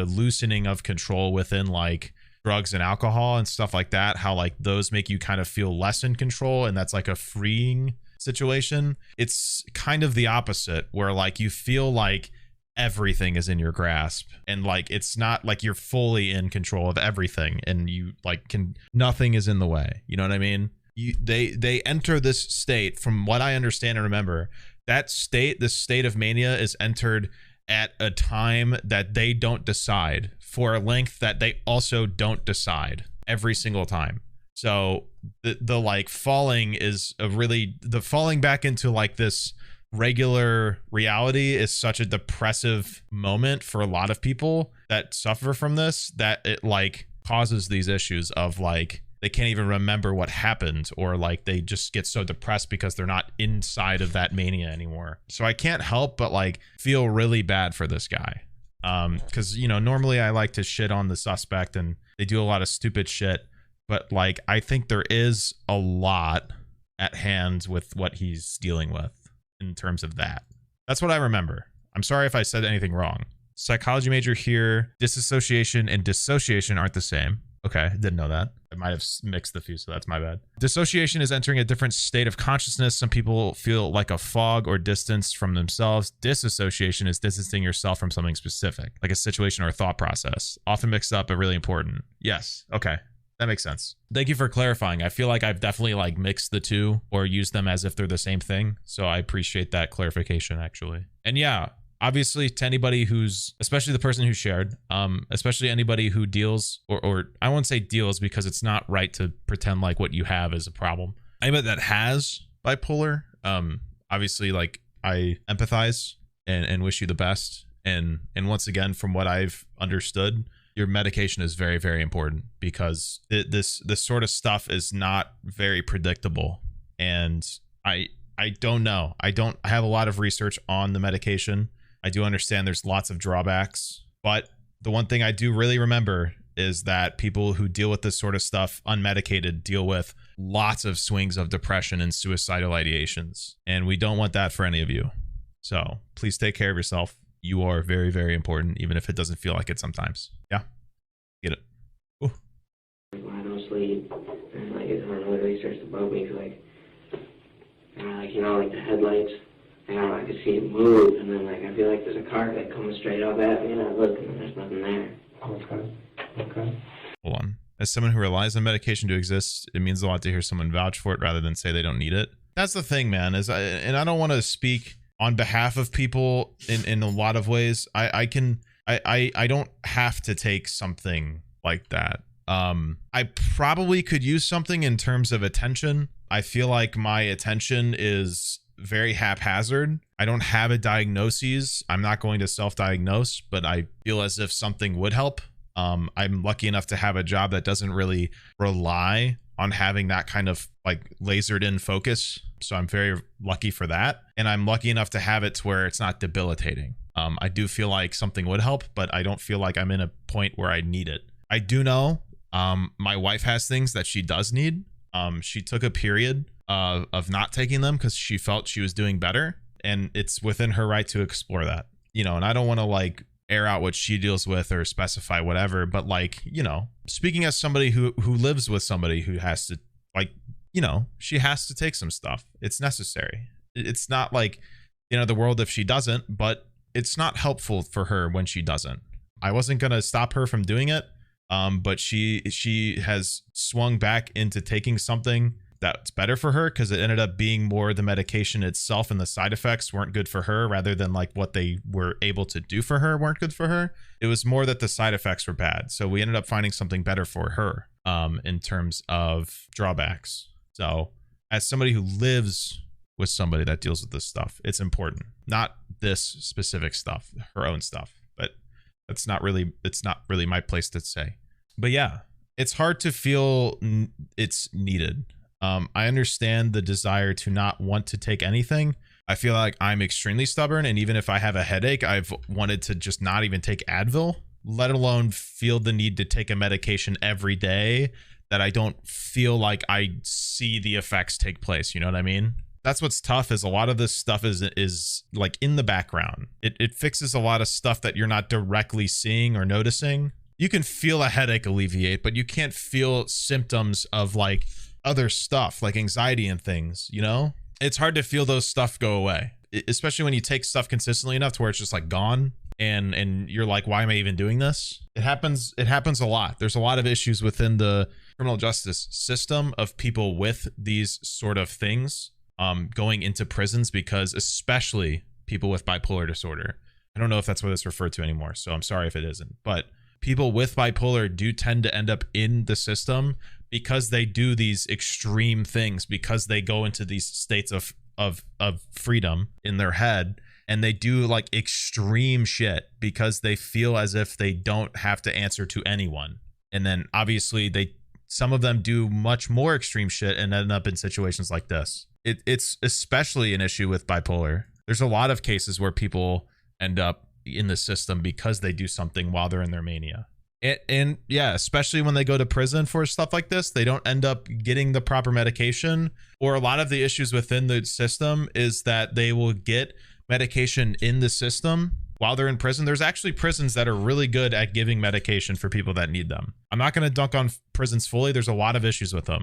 loosening of control within like drugs and alcohol and stuff like that, how like those make you kind of feel less in control, and that's like a freeing situation, it's kind of the opposite, where like you feel like everything is in your grasp, and like it's not like you're fully in control of everything, and you like nothing is in the way, you know what I mean? They enter this state, from what I understand and remember, that state, this state of mania, is entered at a time that they don't decide, for a length that they also don't decide every single time. So the like falling is the falling back into like this regular reality is such a depressive moment for a lot of people that suffer from this, that it like causes these issues of like they can't even remember what happened, or like they just get so depressed because they're not inside of that mania anymore. So I can't help but like feel really bad for this guy, because normally I like to shit on the suspect and they do a lot of stupid shit, but like I think there is a lot at hand with what he's dealing with in terms of that. That's what I remember. I'm sorry if I said anything wrong. Psychology major here. Disassociation and dissociation aren't the same. Okay, didn't know that. I might have mixed the few, so that's my bad. Dissociation is entering a different state of consciousness. Some people feel like a fog or distance from themselves. Disassociation is distancing yourself from something specific, like a situation or a thought process. Often mixed up, but really important. Yes, okay. That makes sense. Thank you for clarifying. I feel like I've definitely like mixed the two or used them as if they're the same thing. So I appreciate that clarification, actually. And yeah, obviously to anybody who's, especially the person who shared, especially anybody who deals or I won't say deals because it's not right to pretend like what you have is a problem. Anybody that has bipolar, obviously like I empathize and wish you the best. And once again, from what I've understood, your medication is very, very important because this sort of stuff is not very predictable. And I don't know. I have a lot of research on the medication. I do understand there's lots of drawbacks, but the one thing I do really remember is that people who deal with this sort of stuff unmedicated deal with lots of swings of depression and suicidal ideations. And we don't want that for any of you. So please take care of yourself. You are very, very important, even if it doesn't feel like it sometimes. Yeah, get it. Ooh. When I don't sleep, and like it's hard to really starts to bug me, like like the headlights, I can see it move, and then like I feel like there's a car like coming straight up at me, and I look, and there's nothing there. Okay. Hold on. As someone who relies on medication to exist, it means a lot to hear someone vouch for it rather than say they don't need it. That's the thing, man. And I don't want to speak on behalf of people in a lot of ways. I don't have to take something like that. I probably could use something in terms of attention. I feel like my attention is very haphazard. I don't have a diagnosis. I'm not going to self-diagnose, but I feel as if something would help. I'm lucky enough to have a job that doesn't really rely on having that kind of like lasered in focus. So I'm very lucky for that. And I'm lucky enough to have it to where it's not debilitating. I do feel like something would help, but I don't feel like I'm in a point where I need it. I do know my wife has things that she does need. She took a period of not taking them because she felt she was doing better, and it's within her right to explore that, and I don't want to like air out what she deals with or specify whatever, but like, speaking as somebody who lives with somebody who has to like, she has to take some stuff. It's necessary. It's not like the world if she doesn't, but it's not helpful for her when she doesn't. I wasn't going to stop her from doing it. But she has swung back into taking something that's better for her because it ended up being more the medication itself, and the side effects weren't good for her rather than like what they were able to do for her weren't good for her. It was more that the side effects were bad. So we ended up finding something better for her in terms of drawbacks. So as somebody who lives with somebody that deals with this stuff, it's important. Not this specific stuff, her own stuff, but it's not really my place to say. But yeah, it's hard to feel it's needed. I understand the desire to not want to take anything. I feel like I'm extremely stubborn, and even if I have a headache, I've wanted to just not even take Advil, let alone feel the need to take a medication every day that I don't feel like I see the effects take place. You know what I mean? That's what's tough, is a lot of this stuff is like in the background. It fixes a lot of stuff that you're not directly seeing or noticing. You can feel a headache alleviate, but you can't feel symptoms of like other stuff like anxiety and things, It's hard to feel those stuff go away, especially when you take stuff consistently enough to where it's just like gone and you're like, why am I even doing this? It happens a lot. There's a lot of issues within the criminal justice system of people with these sort of things going into prisons, because especially people with bipolar disorder. I don't know if that's what it's referred to anymore, so I'm sorry if it isn't, but people with bipolar do tend to end up in the system because they do these extreme things, because they go into these states of freedom in their head, and they do like extreme shit because they feel as if they don't have to answer to anyone. And then obviously some of them do much more extreme shit and end up in situations like this. It's especially an issue with bipolar. There's a lot of cases where people end up in the system because they do something while they're in their mania. And yeah, especially when they go to prison for stuff like this, they don't end up getting the proper medication. Or a lot of the issues within the system is that they will get medication in the system while they're in prison. There's actually prisons that are really good at giving medication for people that need them. I'm not going to dunk on prisons fully. There's a lot of issues with them.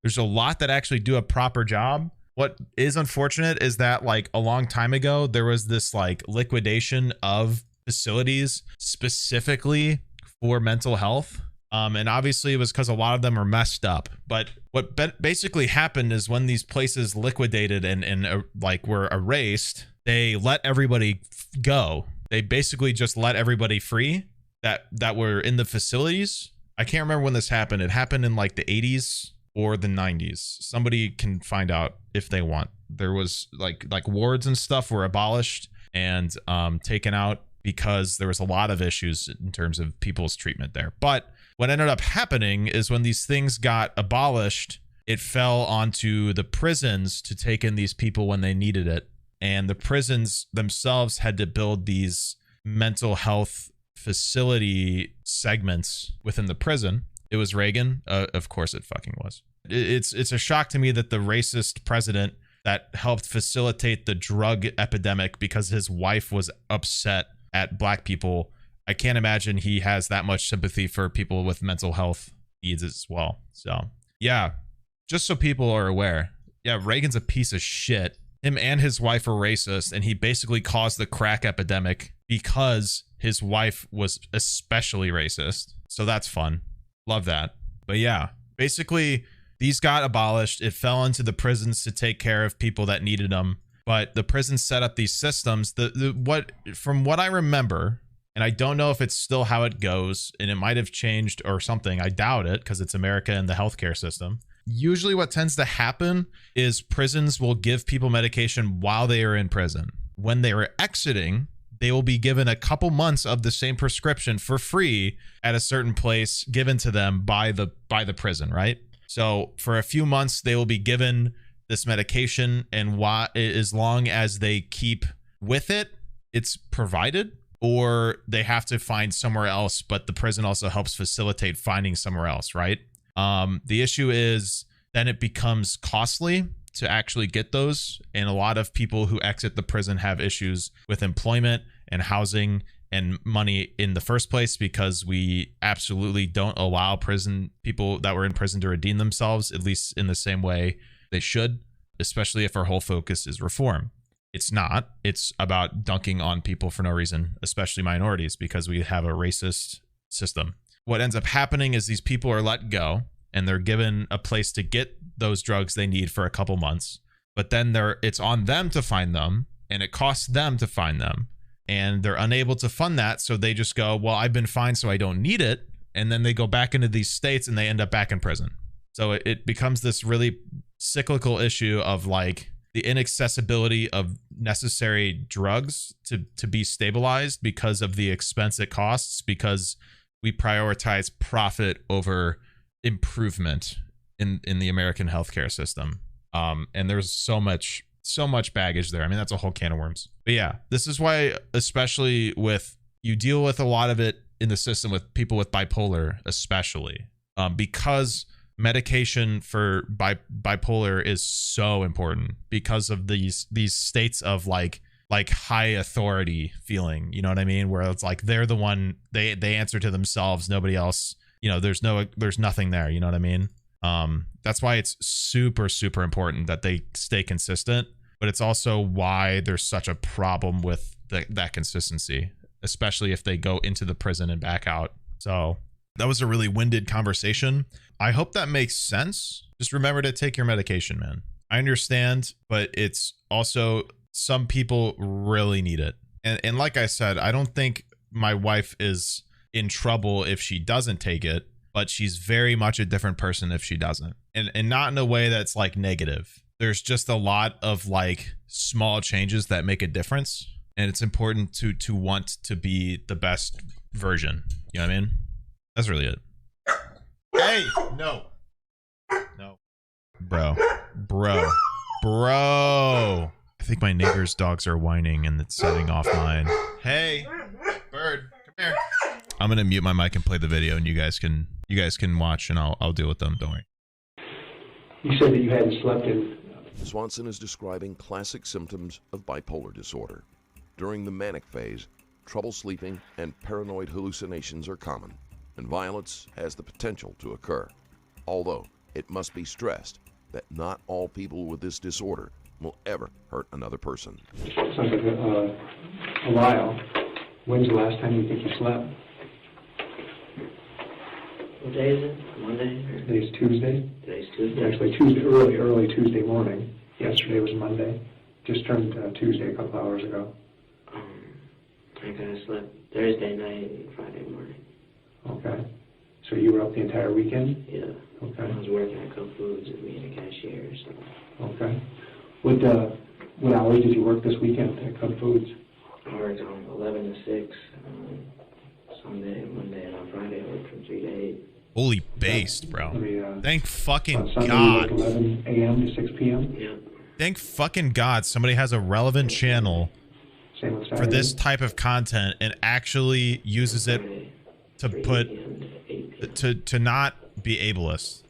There's a lot that actually do a proper job. What is unfortunate is that like a long time ago, there was this like liquidation of facilities specifically for mental health. And obviously it was because a lot of them are messed up. But what basically happened is when these places liquidated and like were erased, they let everybody go. They basically just let everybody free that were in the facilities. I can't remember when this happened. It happened in like the 80s or the 90s. Somebody can find out if they want. There was like wards and stuff were abolished and taken out because there was a lot of issues in terms of people's treatment there. But what ended up happening is when these things got abolished, it fell onto the prisons to take in these people when they needed it. And the prisons themselves had to build these mental health facility segments within the prison. It was Reagan. Of course it fucking was. It's a shock to me that the racist president that helped facilitate the drug epidemic because his wife was upset at black people, I can't imagine he has that much sympathy for people with mental health needs as well. So yeah, just so people are aware. Yeah, Reagan's a piece of shit. Him and his wife are racist, and he basically caused the crack epidemic because his wife was especially racist. So that's fun. Love that. But yeah, basically these got abolished. It fell into the prisons to take care of people that needed them. But the prisons set up these systems. From what I remember, and I don't know if it's still how it goes, and it might have changed or something. I doubt it because it's America and the healthcare system. Usually what tends to happen is prisons will give people medication while they are in prison. When they are exiting, they will be given a couple months of the same prescription for free at a certain place given to them by the prison, right? So for a few months, they will be given this medication, and as long as they keep with it, it's provided, or they have to find somewhere else, but the prison also helps facilitate finding somewhere else, right? The issue is then it becomes costly to actually get those, and a lot of people who exit the prison have issues with employment and housing and money in the first place because we absolutely don't allow people that were in prison to redeem themselves, at least in the same way they should, especially if our whole focus is reform. It's not. It's about dunking on people for no reason, especially minorities, because we have a racist system. What ends up happening is these people are let go and they're given a place to get those drugs they need for a couple months, but then it's on them to find them, and it costs them to find them, and they're unable to fund that. So they just go, well, I've been fined, so I don't need it. And then they go back into these states and they end up back in prison. So it becomes this really cyclical issue of like the inaccessibility of necessary drugs to be stabilized because of the expense it costs, because we prioritize profit over improvement in the American healthcare system. And there's so much baggage there. I mean, that's a whole can of worms. But yeah, this is why, especially you deal with a lot of it in the system with people with bipolar, especially because medication for bipolar is so important because of these states of like high authority feeling, you know what I mean? Where it's like they're the one, they answer to themselves, nobody else, you know, there's nothing there, you know what I mean? That's why it's super, super important that they stay consistent, but it's also why there's such a problem with that consistency, especially if they go into the prison and back out. So that was a really winded conversation. I hope that makes sense. Just remember to take your medication, man. I understand, but it's also some people really need it. And like I said, I don't think my wife is in trouble if she doesn't take it, but she's very much a different person if she doesn't. And not in a way that's like negative. There's just a lot of like small changes that make a difference. And it's important to want to be the best version. You know what I mean? That's really it. Hey, no. Bro. I think my neighbor's dogs are whining and it's setting off mine. Hey, bird, come here. I'm gonna mute my mic and play the video, and you guys can watch, and I'll deal with them. Don't worry. You said that you hadn't slept in. Swanson is describing classic symptoms of bipolar disorder. During the manic phase, trouble sleeping and paranoid hallucinations are common, and violence has the potential to occur. Although it must be stressed that not all people with this disorder will ever hurt another person. Sounds like a while. When's the last time you think you slept? What day is it? Monday? Or? Today's Tuesday. Today's Tuesday. Actually, Tuesday, early Tuesday morning. Yesterday was Monday. Just turned Tuesday a couple hours ago. I think I slept Thursday night and Friday morning. Okay. So you were up the entire weekend? Yeah. Okay. I was working at Cook Foods and being a cashier, so. Okay. What hours did you work this weekend at Cook Foods? I worked on 11 to 6 Sunday and Monday, and on Friday I worked from 3 to 8. Holy based, bro. Thank On fucking Sunday God. you worked 11 a.m. to 6 p.m.? Yeah. Thank fucking God somebody has a relevant channel Same with for Saturday? this type of content and actually uses it Friday, to 3 put p.m. to 8 p.m. to not be ableist.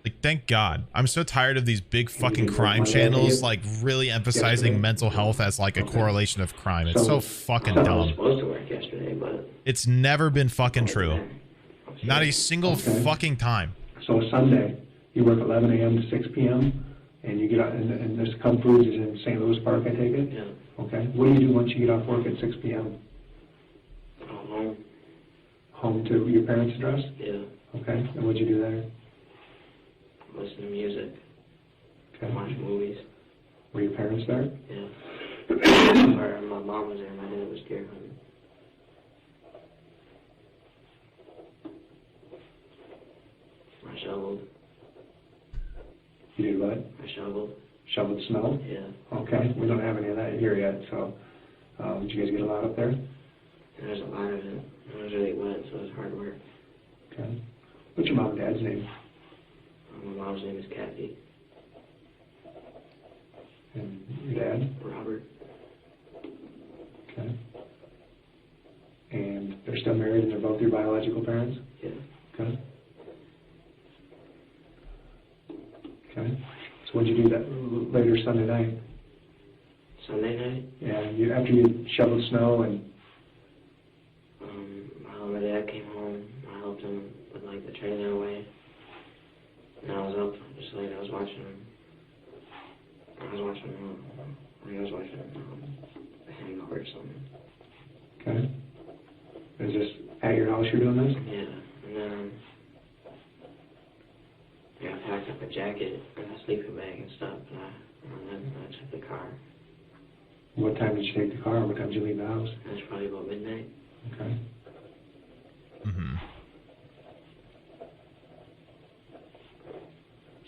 Like, thank God. I'm so tired of these big fucking crime channels like really emphasizing mental health as like a correlation of crime. It's so fucking I was dumb. supposed to work yesterday, but It's never been fucking true. Not a single Okay. fucking time. So Sunday, you work 11 a.m. to 6 p.m., and you get out, and this Cook Foods is in St. Louis Park, I take it? yeah, Okay. What do you do once you get off work at 6 p.m.? home. Home to your parents' address? Yeah, Okay. And what'd you do there? listen to music, Okay. watch movies. Were your parents there? Yeah. Or my mom was there. My dad was deer hunting. I shoveled. You did what? I shoveled. Shoveled snow? Yeah. Okay. We don't have any of that here yet, so did you guys get a lot up there? There's a lot of it. It was really wet, so it was hard work. Okay. What's your mom and dad's name? My mom's name is Kathy. And your dad? Robert. Okay. And they're still married and they're both your biological parents? Yeah. Okay. Okay. So what'd you do that later Sunday night? Sunday night, Yeah, after you shoveled snow and my dad came home. I helped him put like the trailer away. And I was up just like I was watching The Hangover or something. okay. Is this at your house you're doing this? Yeah, and then I packed up a jacket and a sleeping bag and stuff, and then I took the car. What time did you take the car? What time did you leave the house? It was probably about midnight. Okay. Mm-hmm.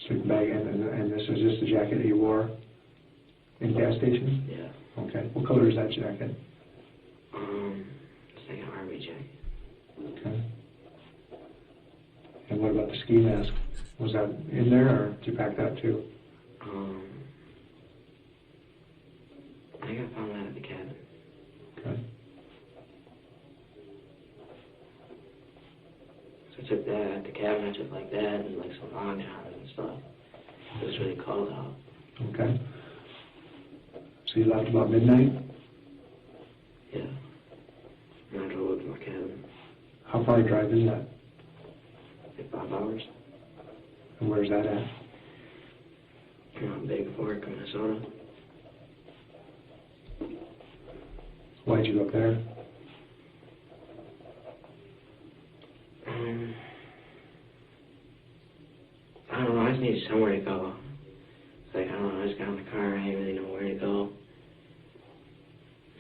Sleeping bag and this is just the jacket that you wore in gas stations? Yeah. Okay. What color is that jacket? It's like an army jacket. Okay. And what about the ski mask? Was that in there or did you pack that too? I think I found that at the cabin. Okay. So I took that at the cabin. I took like that and like some long johns and stuff. It was really cold out. Okay. So you left about midnight? Yeah. And I drove up to my cabin. How far a drive is that? Like 5 hours. And where's that at? Big Fork, Minnesota. Why'd you go up there? I don't know. I just needed somewhere to go. It's like, I don't know. I just got in the car. I didn't really know where to go.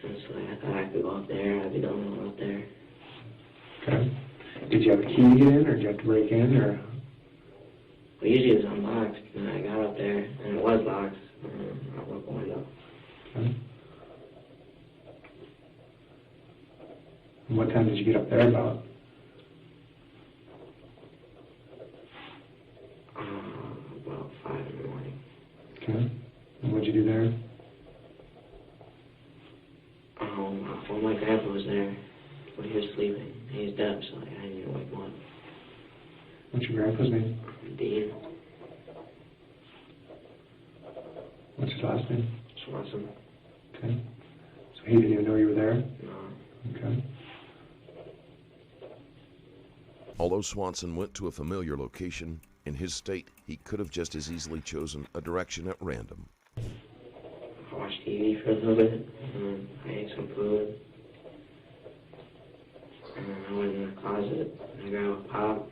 And so I thought I could go up there. I'd be the only one up there. Okay. Did you have a key to get in or did you have to break in or? Well, usually it was unlocked. And I got up there and it was locked. I broke the window. Okay. And what time did you get up there about? About 5 in the morning. Okay. And what'd you do there? Well, my grandpa was there, but he was sleeping. He's deaf, so I didn't even wake him up. What's your grandpa's name? Dean What's his last name? Swanson. Okay. He didn't even know you were there? No. Okay. Although Swanson went to a familiar location, in his state, he could have just as easily chosen a direction at random. I watched TV for a little bit, I ate some food, and then I went in the closet, and I grabbed a pop,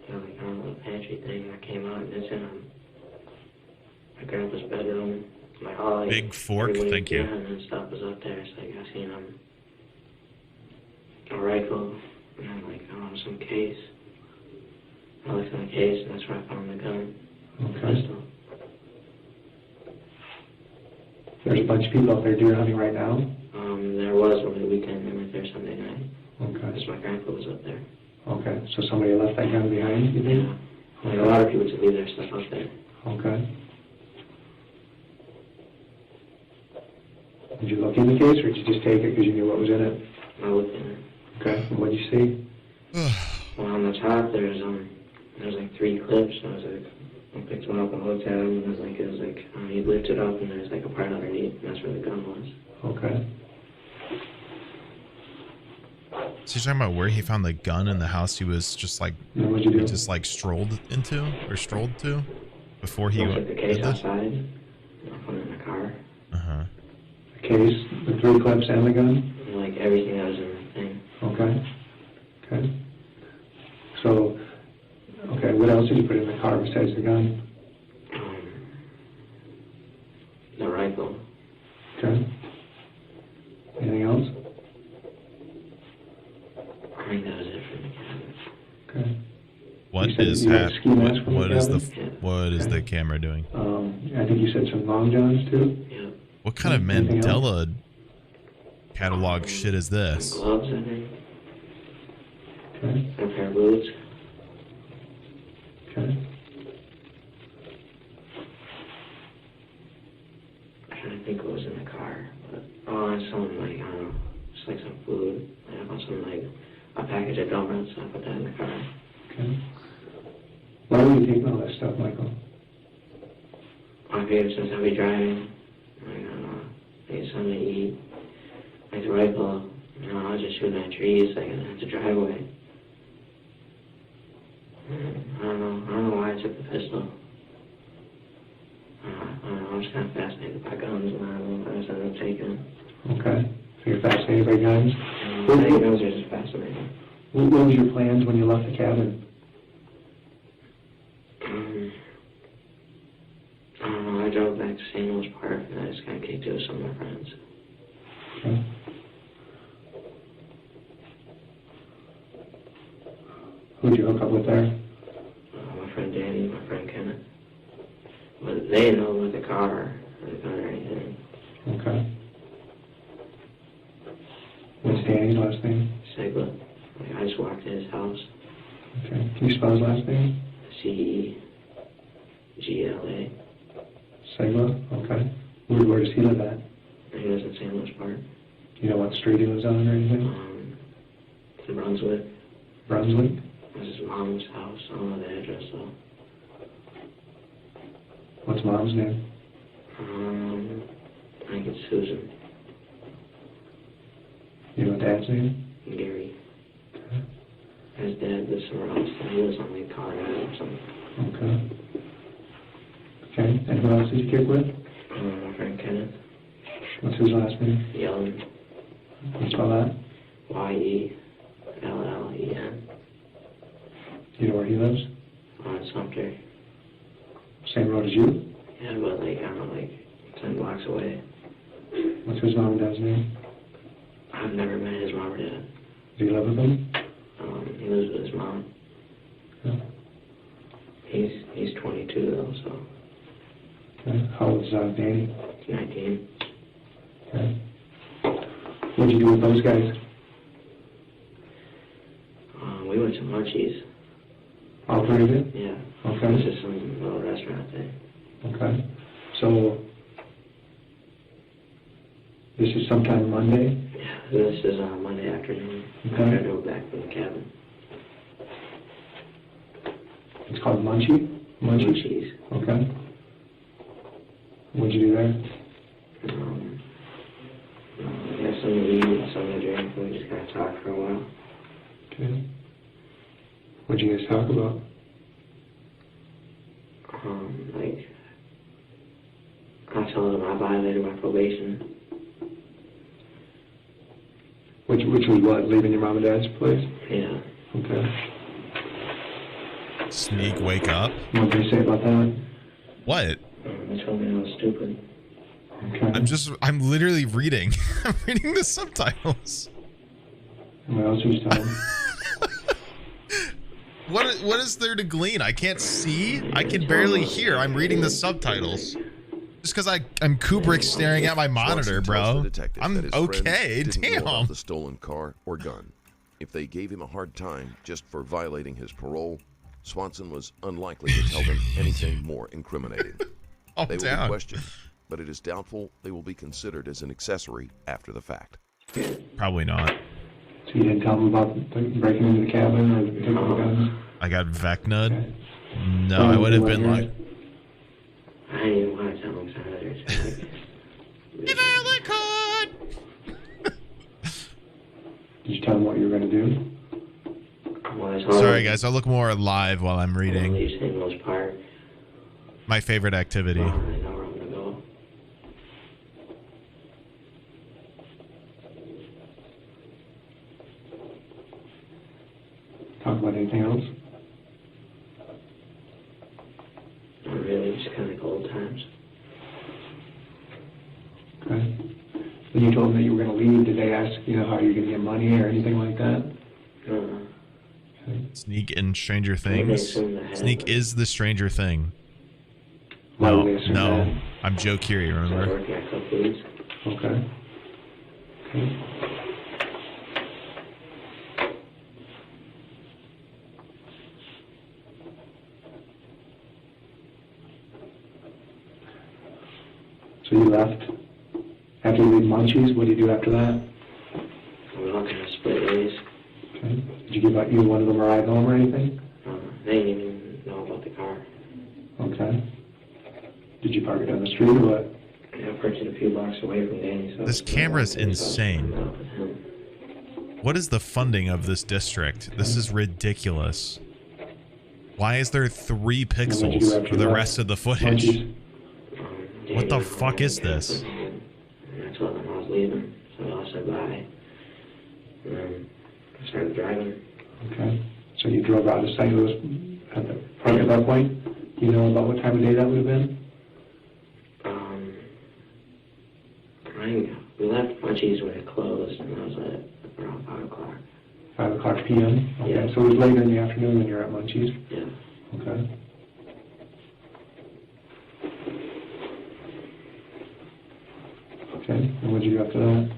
like on a little pantry thing, and I came out, and it's in my grandpa's bedroom, like all like, Big fork, thank you. And stuff was up there, so like I seen a rifle, and then like, some case. I looked in the case, and that's where I found the gun. Okay. Pistol. There's a bunch of people out there deer hunting right now? There was over the weekend. I went there Sunday night. Okay. Because my grandpa was up there. Okay, so somebody left that gun behind, you think? Yeah. Like a lot of people just leave their stuff up there. Okay. Did you look in the case, or did you just take it because you knew what was in it? I looked in it. Okay, and what did you see? Well, on the top, there's like 3 clips. I was like, I picked one up and looked at him, and it was like, he lifted up, and there's like a part underneath, and that's where the gun was. Okay. So you're talking about where he found the gun in the house he was just like, Now, what'd you do? just like strolled to before he I took the case did this? outside, I put it in the car, Uh-huh. The case, the 3 clips and the gun? and like everything that was in the thing. Okay. Okay. So, okay, what else did you put in the car besides the gun? The rifle. Okay. Anything else? I think that was it for the cabin. Okay. What You said is you had a hap- ski mask from what the is the cabin? what is the Okay. camera doing? I think you said some long johns too? Yeah. What kind of Anything else? Mandela catalog shit is this? Some gloves, I think. Okay. A pair of boots. Okay. I'm trying to think what was in the car. But, and some like, I don't know, just like some food. Like, I found some like a package of donuts, so I put that in the car. Okay. Why were you taking all that stuff, Michael? I figured since I'll be driving, like, I don't know, get something to eat. Like the rifle, I was just shooting at trees, like at the driveway. I don't know why I took the pistol. I don't know, I'm just kind of fascinated by guns, and I don't know, I just ended up taking them. Okay. So you're fascinated by guns? And I think guns are just fascinating. What was your plans when you left the cabin? I don't know, I drove back to St. Louis Park, and I just kind of kicked it with some of my friends. Okay. Who'd you hook up with there? My friend Danny, my friend Kenneth. But they didn't know about the car or the gun or anything. Okay. What's Danny's last name? Segla. Like, I just walked to his house. Okay. Can you spell his last name? Cegla. Segla? Okay. Where does he live at? He lives in St. Louis Park. You know what street he lives on or anything? In Brunswick. Brunswick? This is his mom's house. I don't know the address though. What's mom's name? I think it's Susan. You know dad's name? Gary. Okay. His dad lives somewhere else. He lives on Lake Colorado or something. Okay. Okay. And who else did you kick with? My friend Kenneth. What's his last name? Yellen. Can you spell that? Yellen. Do you know where he lives? On Sumter. Same road as you? Yeah, but like, I don't know, like 10 blocks away. What's his mom and dad's name? I've never met his mom or dad. Do you live with him? He lives with his mom. Yeah. He's 22 though, so Okay. How old is Danny? he's 19. Okay. What'd you do with those guys? We went to Munchies. All three of you? Yeah. Okay. It's just some little restaurant thing. Okay. So, this is sometime Monday? Yeah, this is Monday afternoon. Okay. After I drove back from the cabin. It's called Munchie? Munchies. Okay. What'd you do there? to talk about? Like, I told him I violated my probation. Which was what? Leaving your mom and dad's place? Yeah. Okay. Sneeg, wake up. What did they say about that? What? They told me I was stupid. Okay. I'm literally reading. I'm reading the subtitles. What else are you telling them? What is there to glean? I can't see. I can barely hear. I'm reading the subtitles. Just because I'm Kubrick staring at my monitor, Swanson tells bro. the detective that I'm his okay. friends didn't know about Damn. the stolen car or gun. If they gave him a hard time just for violating his parole, Swanson was unlikely to tell them anything more incriminating. Oh, They will be damn. questioned, but it is doubtful they will be considered as an accessory after the fact. Probably not. So you didn't tell them about breaking into the cabin or taking the guns? I got Vecnud. Okay. No, I would have been You like, I didn't even want to tell him Tyler. Did you tell them what you were going to do? sorry guys, I'll look more live while I'm reading. Leave St. Louis Park. My favorite activity. I know where I'm gonna go. Talk about anything else? Not really, just kind of like old times. Okay. When you told them that you were going to leave, did they ask, how you're going to get money or anything like that? Okay. Sneak in Stranger Things. Sneak is the Stranger Thing. Why No, would they assume no. that? I'm Joe Curie, remember? Working at Cook Foods. Okay. Okay. So you left. After you leave Munchies, what do you do after that? We all kind of split ways. Okay. Did you give either one of them a ride home or anything? They didn't even know about the car. Okay. Did you park it on the street or what? I parked it a few blocks away from Danny. So This camera's insane. I'm out with him. What is the funding of this district? This is ridiculous. Why is there 3 pixels for the rest of the footage? Munchies. What the fuck is this? And I told them I was leaving, so I all said bye. And then I started driving. Okay. So you drove out of St. Louis at the park at that point? Do you know about what time of day that would have been? We left Munchies when it closed, and that was at around 5 o'clock. 5 o'clock p.m.? Okay. Yeah. So it was later in the afternoon when you were at Munchies? Yeah. Okay. Okay. And what did you do after that?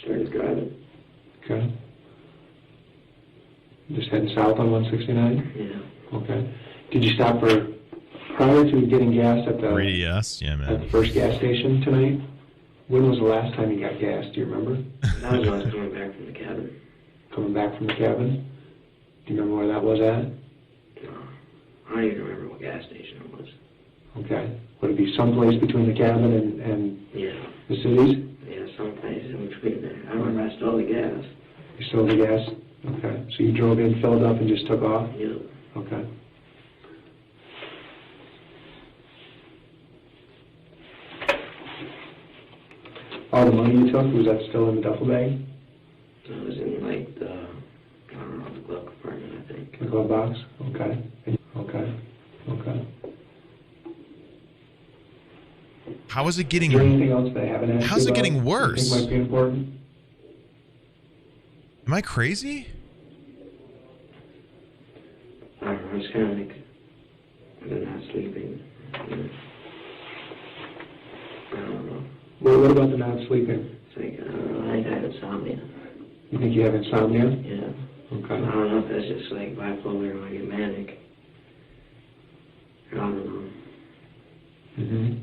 Started driving. Okay. Just heading south on 169? Yeah. Okay. Did you stop prior to getting gas at the... Yes, yeah, At man. the first gas station tonight? When was the last time you got gas? Do you remember? That was when I was coming back from the cabin. Coming back from the cabin? Do you remember where that was at? No. I don't even remember what gas station it was. Okay. Would it be someplace between the cabin and Yeah. the cities? Yeah, someplace in between there. I remember I stole the gas. You stole the gas? Okay. So you drove in, filled up, and just took off? Yeah. Okay. All the money you took, was that still in the duffel bag? It was in like the, I don't know, the glove compartment, I think. The glove box? Okay. Okay. Okay. How is it Is getting... there anything else they haven't asked How's you it about getting you worse? think might be important? Am I crazy? I don't know, I was kind of like, I've been not sleeping. I don't know. Well, what about the not sleeping? It's like, I don't know, I think I have insomnia. You think you have insomnia? Yeah. Okay. I don't know if that's just like bipolar or I get manic. I don't know. Mm-hmm.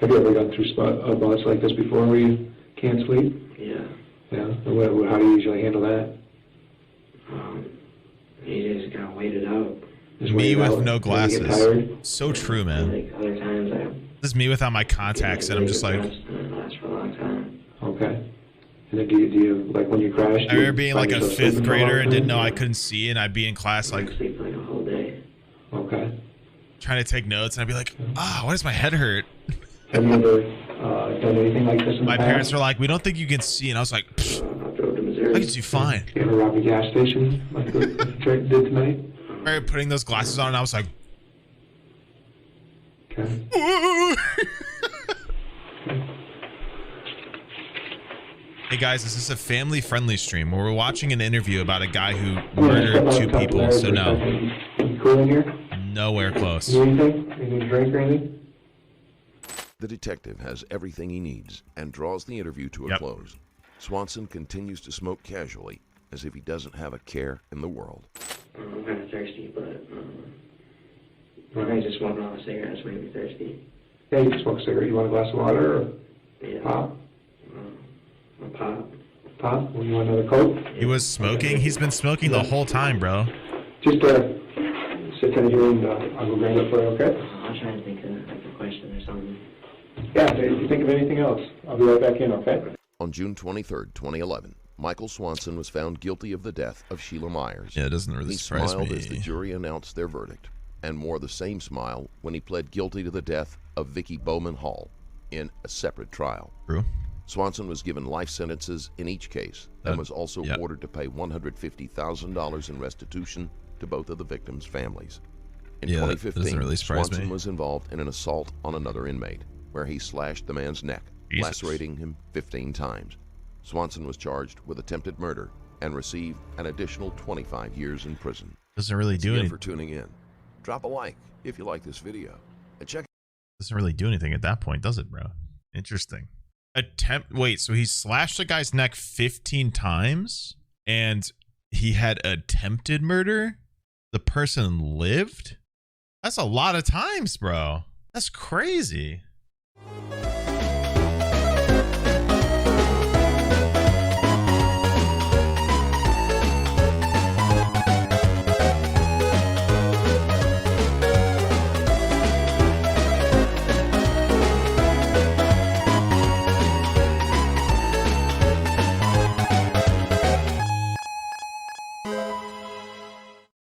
Have you ever gone through bouts like this before where you can't sleep? Yeah. Yeah. And how do you usually handle that? You just gotta wait it out. Just Me wait it with out no until you get glasses. tired? So true, man. Like other times This is me without my contacts, and I'm just like... And it lasts for a long time. Okay. And then do you like when you crashed? I remember being like a fifth grader and didn't know I couldn't see, and I'd be in class I like didn't sleep like a whole day. Okay. trying to take notes, and I'd be like, why does my head hurt? Have you ever done anything like this in the My past? parents were like, we don't think you can see, and I was like, I drove to Missouri. I can see fine. You ever robbed a gas station like the trick did tonight? I remember putting those glasses on, and I was like, Okay. hey guys, is this a family-friendly stream where we're watching an interview about a guy who murdered 2 people? So no, You cool in here? nowhere close. Need anything? You need a drink or anything? The detective has everything he needs and draws the interview to a Yep. close. Swanson continues to smoke casually, as if he doesn't have a care in the world. I'm kind of thirsty, but when I just want all the cigarettes, made me thirsty. Yeah, you can smoke a cigarette. You want a glass of water or Yeah. pop? A pop. Pop? Well, you want another Coke? He was smoking? He's been smoking the whole time, bro. Just sit down here and I'll go grab it for you, okay? I'll try and think of like a question or something. Yeah, if you think of anything else, I'll be right back in, okay? On June 23rd, 2011, Michael Swanson was found guilty of the death of Sheila Myers. Yeah, it doesn't really He surprise smiled as the me. jury announced their verdict, and wore the same smile when he pled guilty to the death of Vicky Bowman Hall in a separate trial. True. Swanson was given life sentences in each case and was also yep. ordered to pay $150,000 in restitution to both of the victims' families. In Yeah, that 2015, doesn't really surprise Swanson me. was involved in an assault on another inmate, where he slashed the man's neck, Jesus. lacerating him 15 times. Swanson was charged with attempted murder and received an additional 25 years in prison. Doesn't really do Thanks again anything. for tuning in. Drop a like if you like this video, and check Doesn't really do anything at that point, does it, bro? Interesting. Wait, so he slashed the guy's neck 15 times and he had attempted murder? The person lived? That's a lot of times, bro. That's crazy.